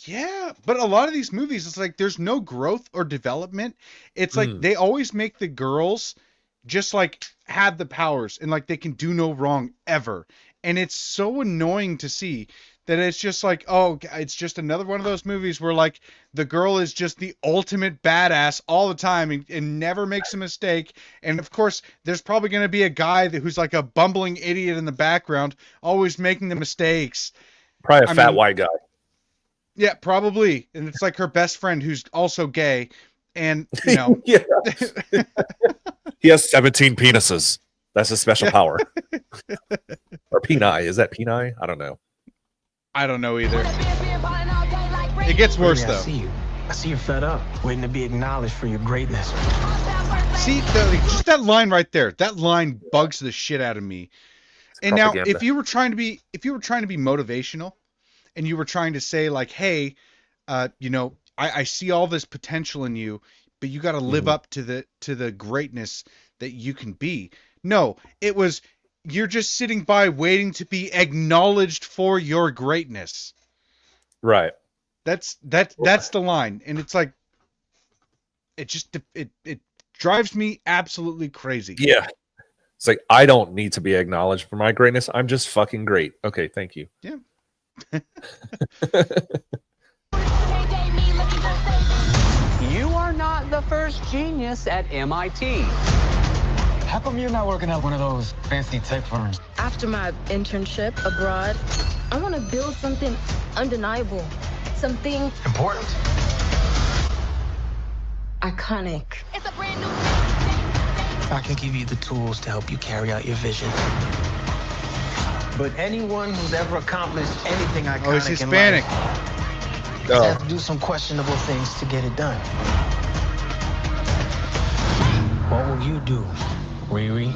Yeah, but a lot of these movies, it's like there's no growth or development. It's like they always make the girls just like have the powers and like they can do no wrong ever. And it's so annoying to see that it's just like, oh, it's just another one of those movies where like the girl is just the ultimate badass all the time and never makes a mistake. And of course, there's probably going to be a guy who's like a bumbling idiot in the background, always making the mistakes. Probably a fat white guy. Yeah, probably. And it's like her best friend who's also gay. And, you know. Yeah. He has 17 penises. That's a special power. Or peni. Is that peni? I don't know. I don't know either. It gets worse, though. I see you're fed up, waiting to be acknowledged for your greatness. See, just that line right there. That line bugs the shit out of me. And now, if you were trying to be motivational, and you were trying to say like, hey, I see all this potential in you, but you got to live up to the greatness that you can be. No, it was you're just sitting by waiting to be acknowledged for your greatness. Right. That's the line, and it's like it drives me absolutely crazy. Yeah. It's like I don't need to be acknowledged for my greatness. I'm just fucking great. Okay, thank you. Yeah. You are not the first genius at MIT. How come you're not working at one of those fancy tech firms? After my internship abroad, I want to build something undeniable. Something Important. iconic. It's a brand new I can give you the tools to help you carry out your vision. But anyone who's ever accomplished anything iconic Oh, he's Hispanic. in life has had to do some questionable things to get it done. What will you do, Riri?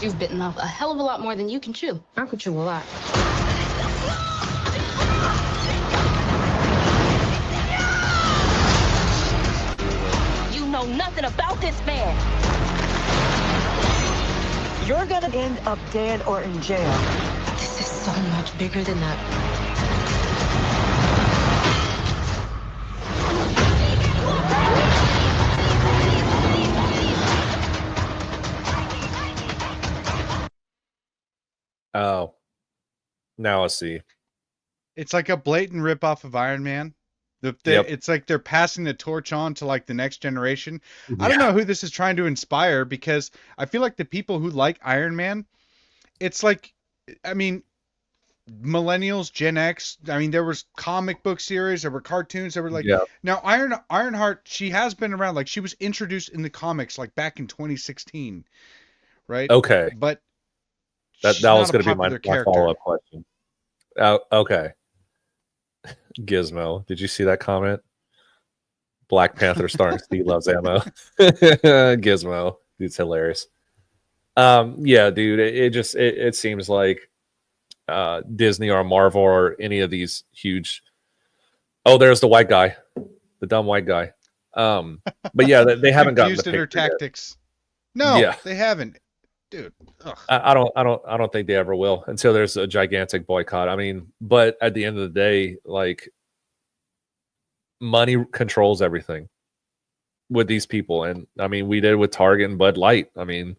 You've bitten off a hell of a lot more than you can chew. I could chew a lot. You know nothing about this man. You're gonna end up dead or in jail. This is so much bigger than that. Oh, now I see. It's like a blatant ripoff of Iron Man. Yep. It's like they're passing the torch on to like the next generation. I don't know who this is trying to inspire, because I feel like the people who like Iron Man, it's like, I mean, millennials, Gen X. I mean, there was comic book series, there were cartoons, there were like, Yeah. now Ironheart, she has been around, like she was introduced in the comics like back in 2016, right? Okay. But That she's was not a going to be my popular character. follow-up question. Okay. Gizmo, did you see that comment? Black Panther starring Steve Loves Ammo. Gizmo, dude's hilarious. Yeah, dude, it seems like Disney or Marvel or any of these huge. Oh, there's the white guy, the dumb white guy. But yeah, they haven't gotten the Confused at her picture yet. tactics. No, Yeah. they haven't, dude. Ugh. I don't think they ever will until there's a gigantic boycott. I mean, but at the end of the day, like, money controls everything with these people, and I mean, we did with Target and Bud Light. I mean,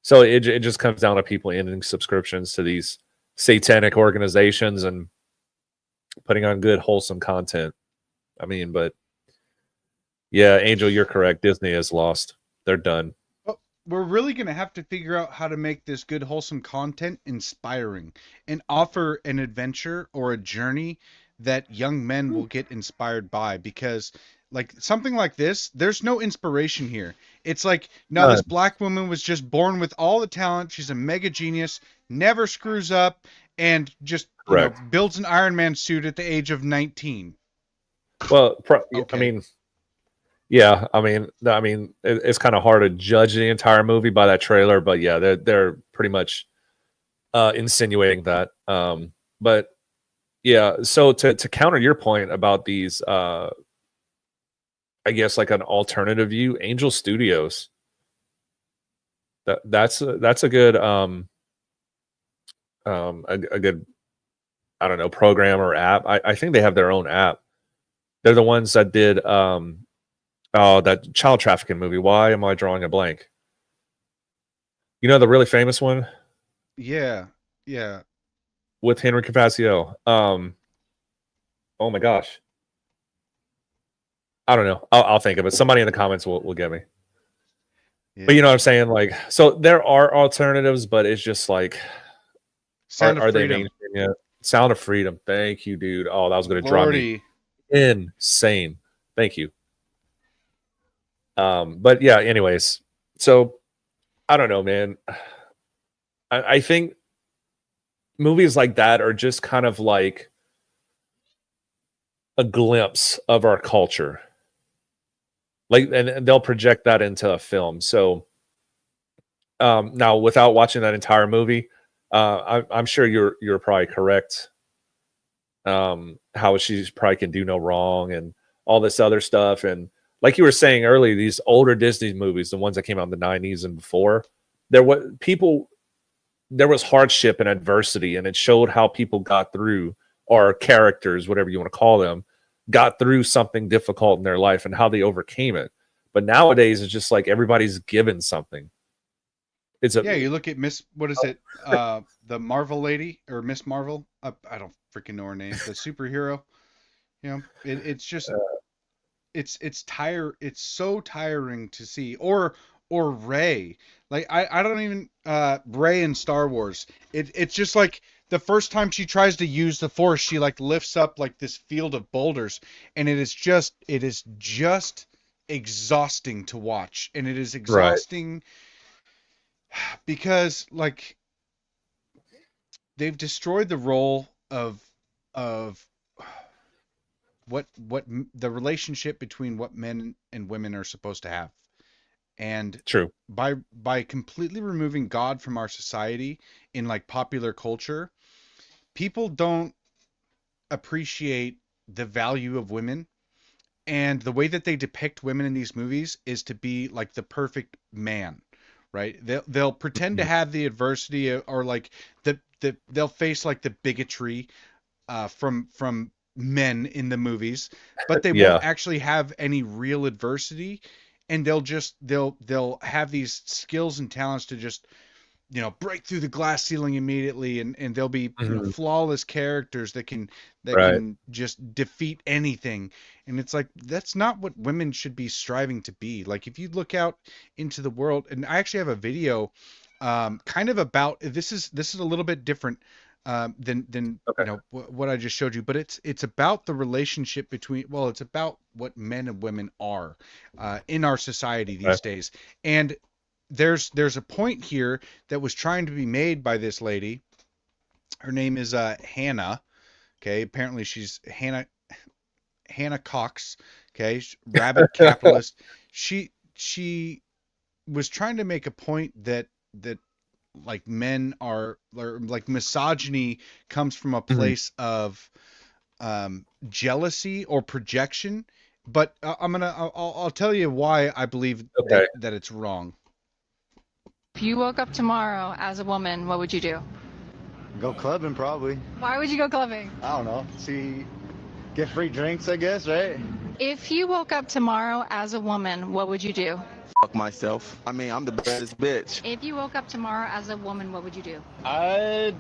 so it just comes down to people ending subscriptions to these satanic organizations and putting on good, wholesome content. I mean, but yeah, Angel, you're correct. Disney is lost. They're done. We're really going to have to figure out how to make this good, wholesome content inspiring and offer an adventure or a journey that young men will get inspired by, because like something like this, there's no inspiration here. It's like, no, this black woman was just born with all the talent. She's a mega genius, never screws up, and just builds an Iron Man suit at the age of 19. Well, Okay. I mean, yeah, I mean, it's kind of hard to judge the entire movie by that trailer, but yeah, they're pretty much insinuating that. But yeah, so to counter your point about these, I guess like an alternative view, Angel Studios. That's a good a good, I don't know, program or app. I think they have their own app. They're the ones that did that child trafficking movie. Why am I drawing a blank? You know, the really famous one? Yeah. With Henry Cavill. Oh my gosh. I don't know. I'll think of it. Somebody in the comments will get me. Yeah. But you know what I'm saying? Like, so there are alternatives, but it's just like, Sound of are they Freedom. mainstream yet? Sound of Freedom. Thank you, dude. Oh, that was going to drive me Lordy. insane. Thank you. But yeah, anyways, so I don't know, man. I think movies like that are just kind of like a glimpse of our culture. Like, and they'll project that into a film. So now, without watching that entire movie, I'm sure you're probably correct. How she probably can do no wrong and all this other stuff. And like you were saying earlier, these older Disney movies, the ones that came out in the 90s and before, there was hardship and adversity, and it showed how people got through, or characters, whatever you want to call them, got through something difficult in their life and how they overcame it. But nowadays, it's just like everybody's given something. Yeah, you look at the Marvel lady, or Miss Marvel. I don't freaking know her name. The superhero. You know, it's just it's so tiring to see. Or Rey. Like I don't even Rey in Star Wars. It's just like the first time she tries to use the Force, she like lifts up like this field of boulders, and it is just exhausting to watch, and it is Right. exhausting because like they've destroyed the role of the relationship between what men and women are supposed to have. And True. by completely removing God from our society in like popular culture, people don't appreciate the value of women. And the way that they depict women in these movies is to be like the perfect man, right? They'll pretend to Mhm. have the adversity or like they'll face like the bigotry from men in the movies, but they won't Yeah. actually have any real adversity, and they'll have these skills and talents to just break through the glass ceiling immediately, and they'll be Mhm. flawless characters that can Right. just defeat anything. And it's like that's not what women should be striving to be. Like if you look out into the world, and I actually have a video kind of about this is a little bit different than Okay. what I just showed you, but it's about the relationship between, well, it's about what men and women are in our society Okay. these days. And there's a point here that was trying to be made by this lady. Her name is Hannah. Okay, apparently she's Hannah Cox. Okay, rabid capitalist. She was trying to make a point that like men are, or like misogyny comes from a Mhm. place of jealousy or projection. But I'll tell you why I believe Okay. that it's wrong. If you woke up tomorrow as a woman, what would you do? Go clubbing, probably. Why would you go clubbing? I don't know. Get free drinks, I guess, right? If you woke up tomorrow as a woman, what would you do? Fuck myself. I mean, I'm the baddest bitch. If you woke up tomorrow as a woman, what would you do? I'd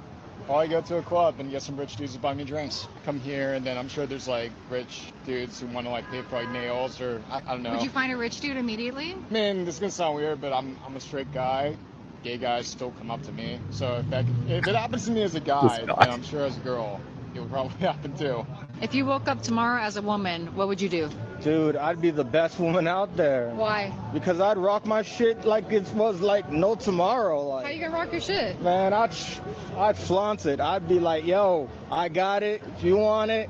probably go to a club and get some rich dudes to buy me drinks. Come here, and then I'm sure there's like rich dudes who want to like pay for like nails or I don't know. Would you find a rich dude immediately? I mean, this is gonna sound weird, but I'm a straight guy. Gay guys still come up to me. So if it happens to me as a guy, then I'm sure as a girl, it would probably happen too. If you woke up tomorrow as a woman, what would you do? Dude, I'd be the best woman out there. Why? Because I'd rock my shit like it was like no tomorrow. Like, How you gonna rock your shit? man, I'd flaunt it. I'd be like, yo, I got it. If you want it,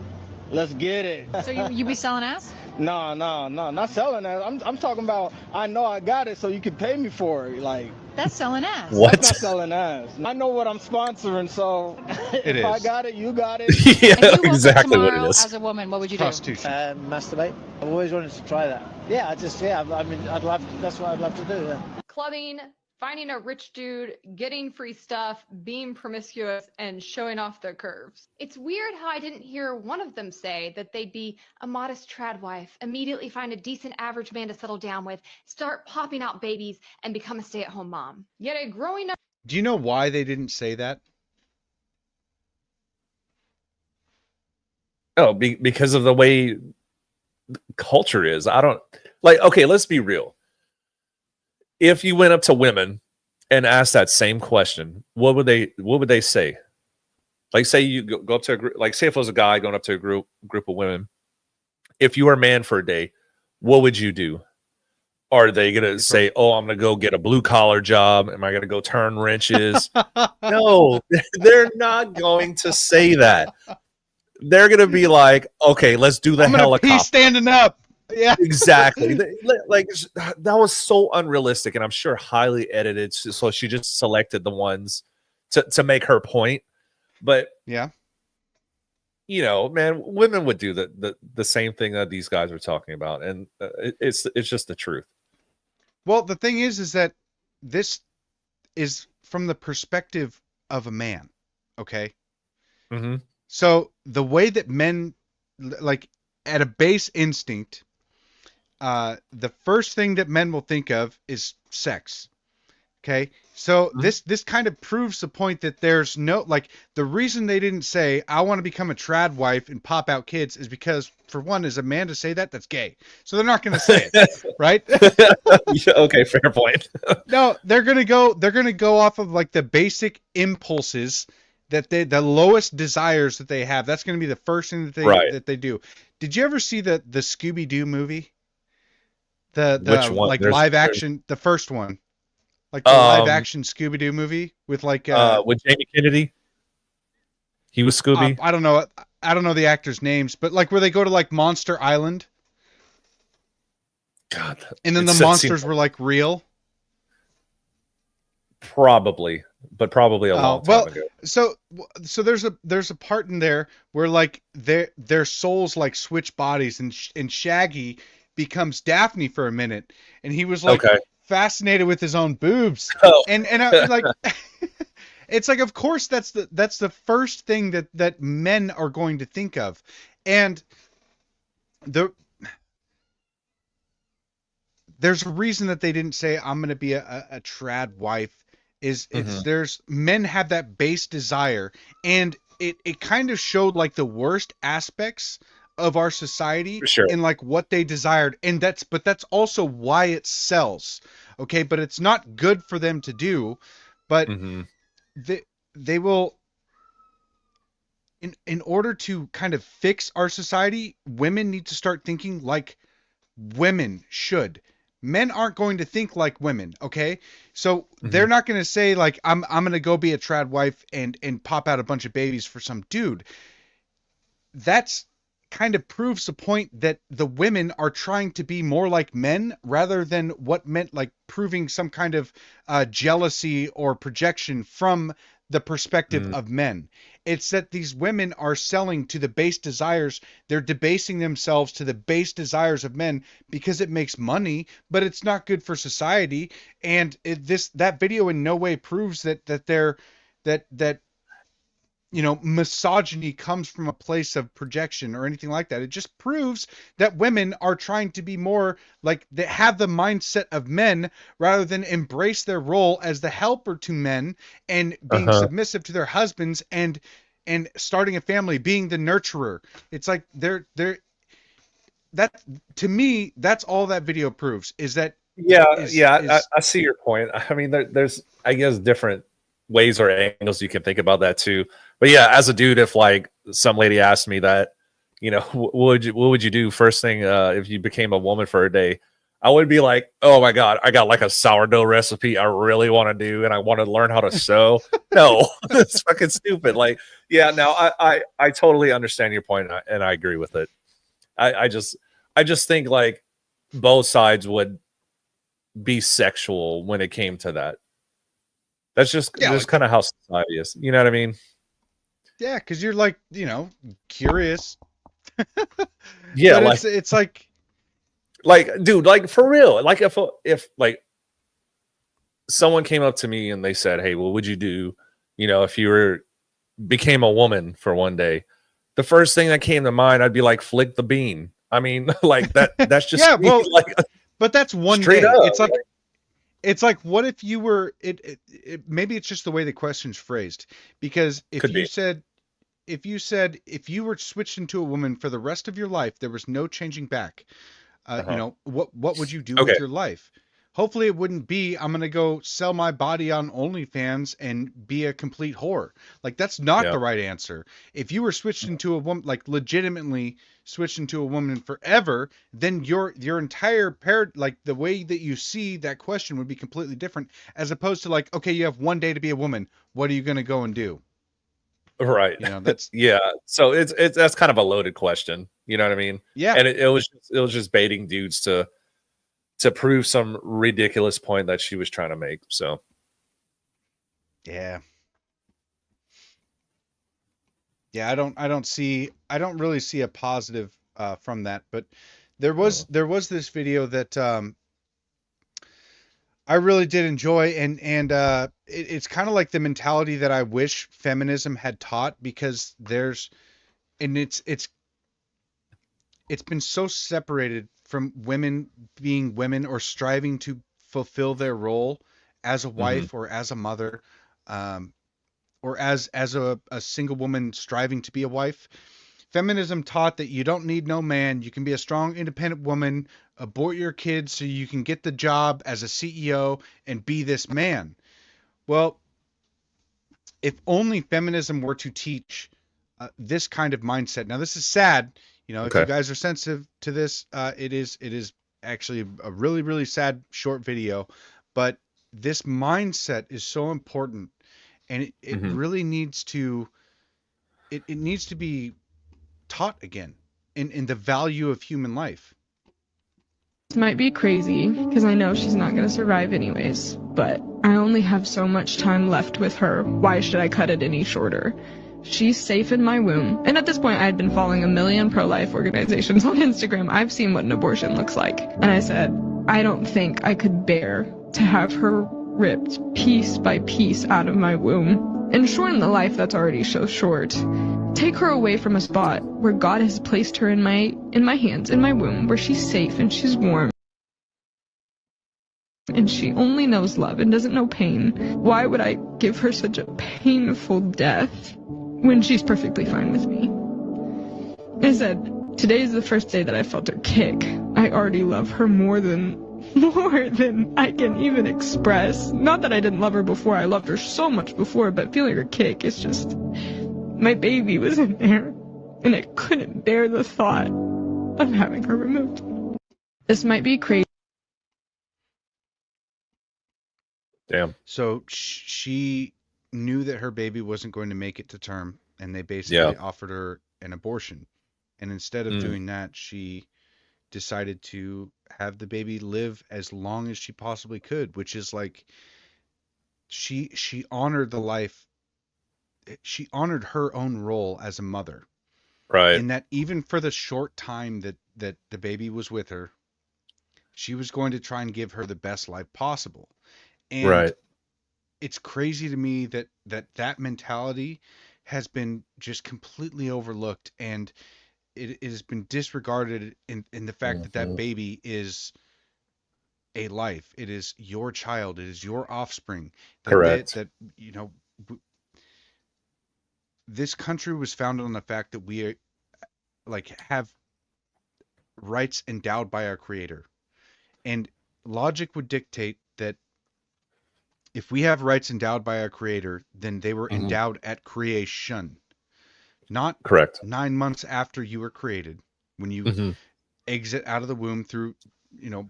let's get it. So you be selling ass? No, not selling that. I'm talking about I know I got it, so you can pay me for it. Like, That's selling ass. that's not selling ass. I know what I'm sponsoring, so if I is. got it, you got it. If you woke up exactly what it tomorrow is. as a woman, what would you do? Prostitution. Masturbate. I've always wanted to try that. Yeah, I mean, I'd love. That's what I'd love to do. Yeah. Clubbing, finding a rich dude, getting free stuff, being promiscuous, and showing off their curves. It's weird how I didn't hear one of them say that they'd be a modest trad wife, immediately find a decent average man to settle down with, start popping out babies, and become a stay-at-home mom. Yet a growing up Do you know why they didn't say that? No, because of the way culture is. I don't like. Okay, let's be real. If you went up to women and asked that same question, what would they say? Like, say you go up to a group. Like, say if it was a guy going up to a group of women. If you were a man for a day, what would you do? Are they gonna say, "Oh, I'm gonna go get a blue collar job"? Am I gonna go turn wrenches? No, they're not going to say that. They're gonna be like, "Okay, let's do the I'm gonna helicopter." pee standing up. Yeah, Exactly. Like that was so unrealistic, and I'm sure highly edited. So she just selected the ones to make her point. But yeah, man, women would do the same thing that these guys are talking about, and it's just the truth. Well, the thing is that this is from the perspective of a man. Okay. Mm-hmm. So the way that men, like at a base instinct, the first thing that men will think of is sex. Okay. So this kind of proves the point that there's no, like, the reason they didn't say, I want to become a trad wife and pop out kids is because, for one, as a man to say that's gay. So they're not going to say it, right? Yeah, okay, fair point. No, they're going to go off of like the basic impulses that the lowest desires that they have. That's going to be the first thing that they do. Did you ever see the Scooby-Doo movie? Which one? like There's live there's action, the first one, like the live um action Scooby-Doo movie with like with Jamie Kennedy. He was Scooby. I don't know the actors' names, but like where they go to like Monster Island, God, and then it the seems monsters were like real. probably, but probably a long time ago. So there's a part in there where like their souls like switch bodies, and Shaggy becomes Daphne for a minute, and he was like Okay. fascinated with his own boobs, Oh. and I, like it's like, of course that's the first thing that men are going to think of, and there's a reason that they didn't say I'm going to be a trad wife. There's men have that base desire, and it kind of showed like the worst aspects of our society in like what they desired, and that's also why it sells. Okay, but it's not good for them to do, but they will, in order to kind of fix our society, women need to start thinking like women should. Men aren't going to think like women, okay? So they're not going to say like I'm going to go be a trad wife and pop out a bunch of babies for some dude. That's kind of proves the point that the women are trying to be more like men rather than what meant like proving some kind of jealousy or projection from the perspective of men. It's that these women are selling to the base desires. They're debasing themselves to the base desires of men because it makes money, but it's not good for society. And that video in no way proves that misogyny comes from a place of projection or anything like that. It just proves that women are trying to be more like, they have the mindset of men rather than embrace their role as the helper to men and being submissive to their husbands and starting a family, being the nurturer. It's like that, to me, that's all that video proves, is that I see your point. I mean, there's, I guess, different ways or angles you can think about that too. But yeah, as a dude, if like some lady asked me that, what would you do first thing if you became a woman for a day? I would be like, oh my God, I got like a sourdough recipe I really want to do, and I want to learn how to sew. No, that's fucking stupid. Like, yeah, now I totally understand your point, and I agree with it. I just think like both sides would be sexual when it came to that. That's just kind of how society is. You know what I mean? Yeah, because you're like, curious. Yeah, but it's like, dude, like for real. Like if like someone came up to me and they said, "Hey, what would you do, if you became a woman for one day?" The first thing that came to mind, I'd be like, "Flick the bean." I mean, like that's just yeah. Well, like, but that's one straight day. up. It's like, what if you were maybe it's just the way the question's phrased, because if you were switched into a woman for the rest of your life, there was no changing back. What would you do with your life? Hopefully it wouldn't be, I'm going to go sell my body on OnlyFans and be a complete whore. Like, that's not the right answer. If you were switched into a woman, like legitimately switched into a woman forever, then your entire like the way that you see that question would be completely different, as opposed to like, okay, you have one day to be a woman. What are you going to go and do? Right. That's So it's that's kind of a loaded question. You know what I mean? Yeah. And it was just baiting dudes to prove some ridiculous point that she was trying to make. So yeah, I don't really see a positive from that. But there was this video that I really did enjoy, and it's kind of like the mentality that I wish feminism had taught, because it's been so separated from women being women or striving to fulfill their role as a wife or as a mother, or as a single woman striving to be a wife. Feminism taught that you don't need no man. You can be a strong, independent woman, abort your kids so you can get the job as a CEO and be this man. Well, if only feminism were to teach this kind of mindset. Now, this is sad. If you guys are sensitive to this, it is actually a really, really sad short video, but this mindset is so important, and it Mhm. really needs to it needs to be taught again in the value of human life. This might be crazy because I know she's not going to survive anyways, but I only have so much time left with her. Why should I cut it any shorter? She's safe in my womb. And at this point, I had been following a million pro-life organizations on Instagram. I've seen what an abortion looks like. And I said, I don't think I could bear to have her ripped piece by piece out of my womb and shorten the life that's already so short. Take her away from a spot where God has placed her in my hands, in my womb, where she's safe and she's warm. And she only knows love and doesn't know pain. Why would I give her such a painful death when she's perfectly fine with me? I said, today is the first day that I felt her kick. I already love her more than I can even express. Not that I didn't love her before, I loved her so much before, but feeling her kick is just... My baby was in there, and I couldn't bear the thought of having her removed. This might be crazy. Damn. So she knew that her baby wasn't going to make it to term, and they basically offered her an abortion. And instead of doing that, she decided to have the baby live as long as she possibly could, which is like she honored the life. She honored her own role as a mother. Right. In that even for the short time that the baby was with her, she was going to try and give her the best life possible. And Right. it's crazy to me that mentality has been just completely overlooked, and it has been disregarded in the fact that that baby is a life. It is your child. It is your offspring. Correct. That this country was founded on the fact that we have rights endowed by our creator, and logic would dictate that if we have rights endowed by our creator, then they were endowed at creation, not correct 9 months after you were created, when you exit out of the womb through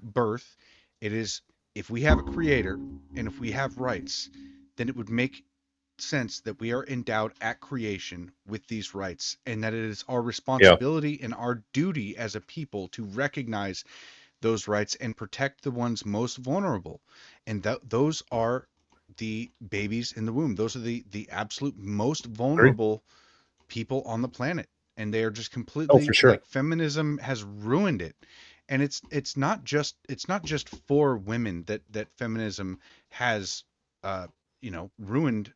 birth. It is, if we have a creator and if we have rights, then it would make sense that we are endowed at creation with these rights, and that it is our responsibility and our duty as a people to recognize those rights and protect the ones most vulnerable. And those are the babies in the womb. Those are the absolute most vulnerable people on the planet, and they are just completely for sure. like, feminism has ruined it. And it's not just for women that feminism has ruined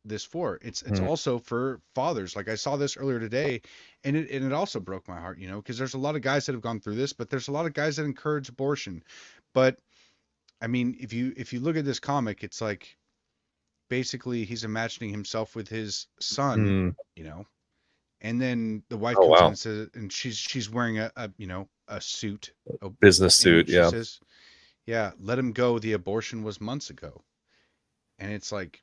this for. It's also for fathers. Like, I saw this earlier today, and it also broke my heart, because there's a lot of guys that have gone through this, but there's a lot of guys that encourage abortion. But I mean, if you look at this comic, it's like basically he's imagining himself with his son, and then the wife comes in and says, and she's wearing a suit, a business suit, she says, yeah, let him go, the abortion was months ago. And it's like,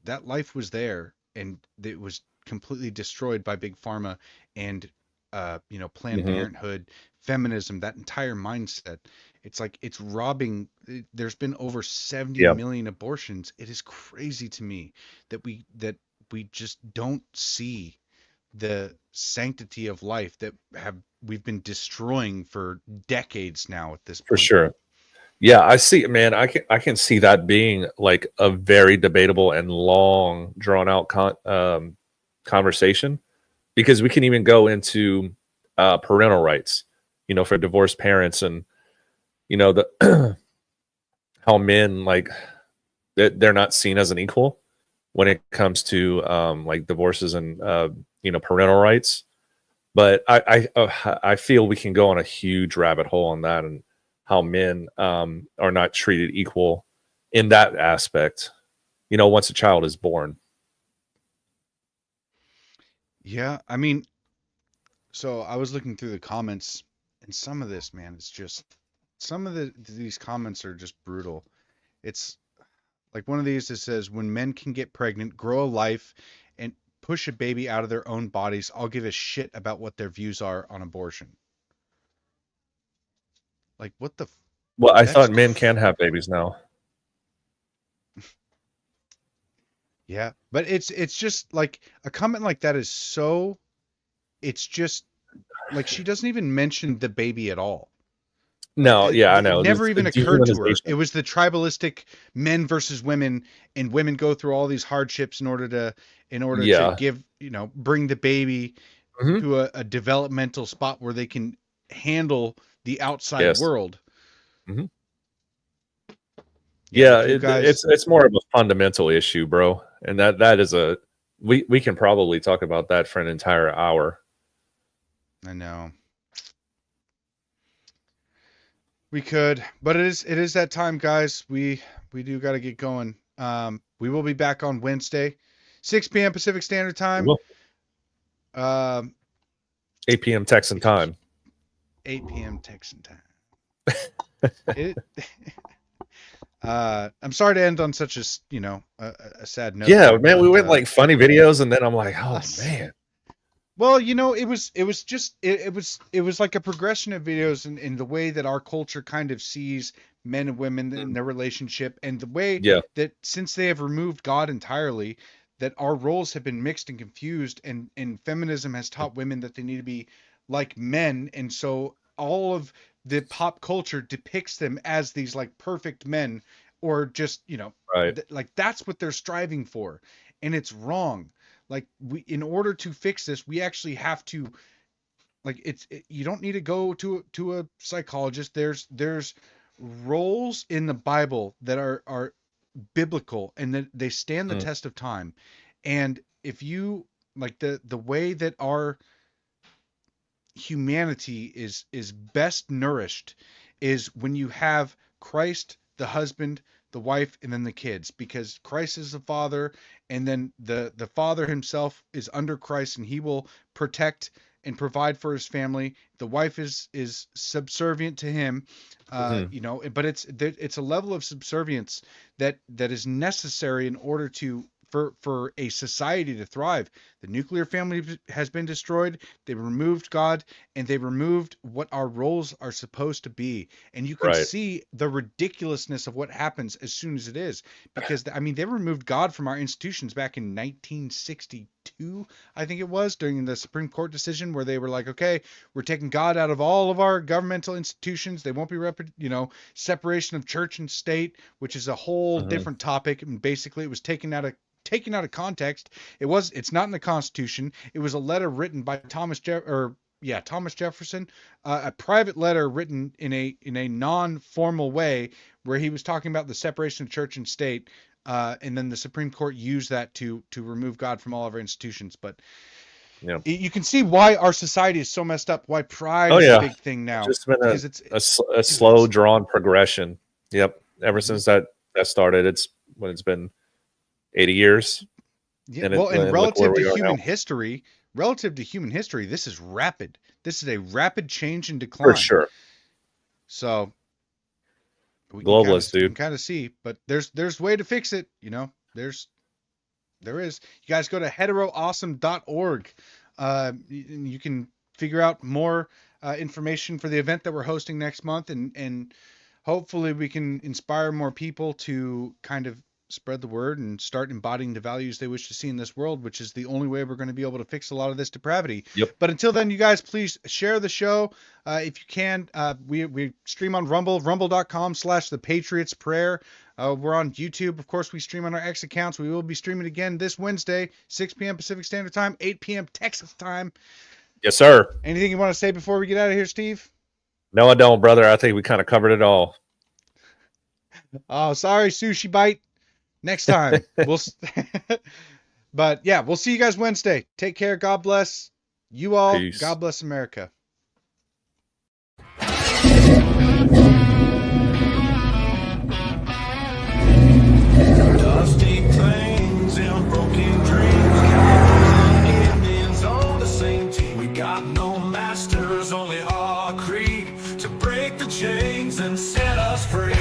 that life was there, and it was completely destroyed by big pharma and Planned Parenthood, feminism, that entire mindset. It's like, it's robbing. There's been over 70 million abortions. It is crazy to me that we just don't see the sanctity of life that we've been destroying for decades now at this point. For sure. Yeah, I see, man. I can see that being like a very debatable and long, drawn out conversation, because we can even go into parental rights, for divorced parents, and the how men, like, they're not seen as an equal when it comes to like divorces and parental rights. But I feel we can go on a huge rabbit hole on that, and how men are not treated equal in that aspect, once a child is born. Yeah, I mean, so I was looking through the comments, and some of this, man, it's just, some of these comments are just brutal. It's like one of these that says, when men can get pregnant, grow a life, and push a baby out of their own bodies, I'll give a shit about what their views are on abortion. Like, what the? Well, I That's thought men can have babies now. Yeah, but it's just like a comment like that is so. It's just like she doesn't even mention the baby at all. No, yeah, I It know. never The even occurred to her. dehumanization. It was the tribalistic men versus women, and women go through all these hardships in order to Yeah. give, bring the baby Mhm. to a developmental spot where they can handle the outside Yes. world. Mhm. Yeah, Yeah, you guys. it's more of a fundamental issue, bro. And that is a we can probably talk about that for an entire hour. I know. We could, but it is that time, guys. We do got to get going. We will be back on Wednesday, 6 p.m. Pacific Standard Time. 8 p.m. Texan time. 8 p.m. Texan time. I'm sorry to end on such a sad note. Yeah, man, we went like funny videos, and then I'm like, oh man. Well, it was like a progression of videos in the way that our culture kind of sees men and women in their relationship, and the way that since they have removed God entirely, that our roles have been mixed and confused, and feminism has taught women that they need to be like men, and so all of the pop culture depicts them as these like perfect men, or just right. Like that's what they're striving for, and it's wrong. Like in order to fix this, we actually have to, like, you don't need to go to a psychologist. There's roles in the Bible that are biblical and that they stand the test of time. And if you like the way that our humanity is best nourished is when you have Christ, the husband, the wife, and then the kids, because Christ is the father, and then the father himself is under Christ, and he will protect and provide for his family. The wife is subservient to him, but it's a level of subservience that is necessary in order for a society to thrive. The nuclear family has been destroyed. They removed God, and they removed what our roles are supposed to be. And you can see the ridiculousness of what happens as soon as it is, because they removed God from our institutions back in 1962, I think it was, during the Supreme Court decision where they were like, okay, we're taking God out of all of our governmental institutions. They won't be separation of church and state, which is a whole different topic. And basically it was taken out of context. It's not in the Constitution. It was a letter written by Thomas Jefferson, a private letter written in a non-formal way where he was talking about the separation of church and state, and then the Supreme Court used that to remove God from all of our institutions. But you can see why our society is so messed up. Why pride is a big thing now. It's just been a slow drawn progression. Yep. Ever since that started, it's been 80 years. Yeah, and relative to human history, this is rapid. This is a rapid change and decline. For sure. So globalist, dude. You can kind of see, but there's way to fix it. There is. You guys go to heteroawesome.org. You can figure out more information for the event that we're hosting next month, and hopefully we can inspire more people to kind of spread the word and start embodying the values they wish to see in this world, which is the only way we're going to be able to fix a lot of this depravity. Yep. But until then, you guys, please share the show. If you can, we stream on Rumble, rumble.com/The Patriots Prayer. We're on YouTube. Of course, we stream on our X accounts. We will be streaming again this Wednesday, 6 p.m. Pacific Standard Time, 8 p.m. Texas time. Yes, sir. Anything you want to say before we get out of here, Steve? No, I don't, brother. I think we kind of covered it all. Oh, sorry, Sushi Bite. Next time. But yeah, we'll see you guys Wednesday. Take care. God bless you all. Peace. God bless America. Dusty plains and broken dreams. Cowboys and Indians on the same team. We got no masters, only our creed to break the chains and set us free.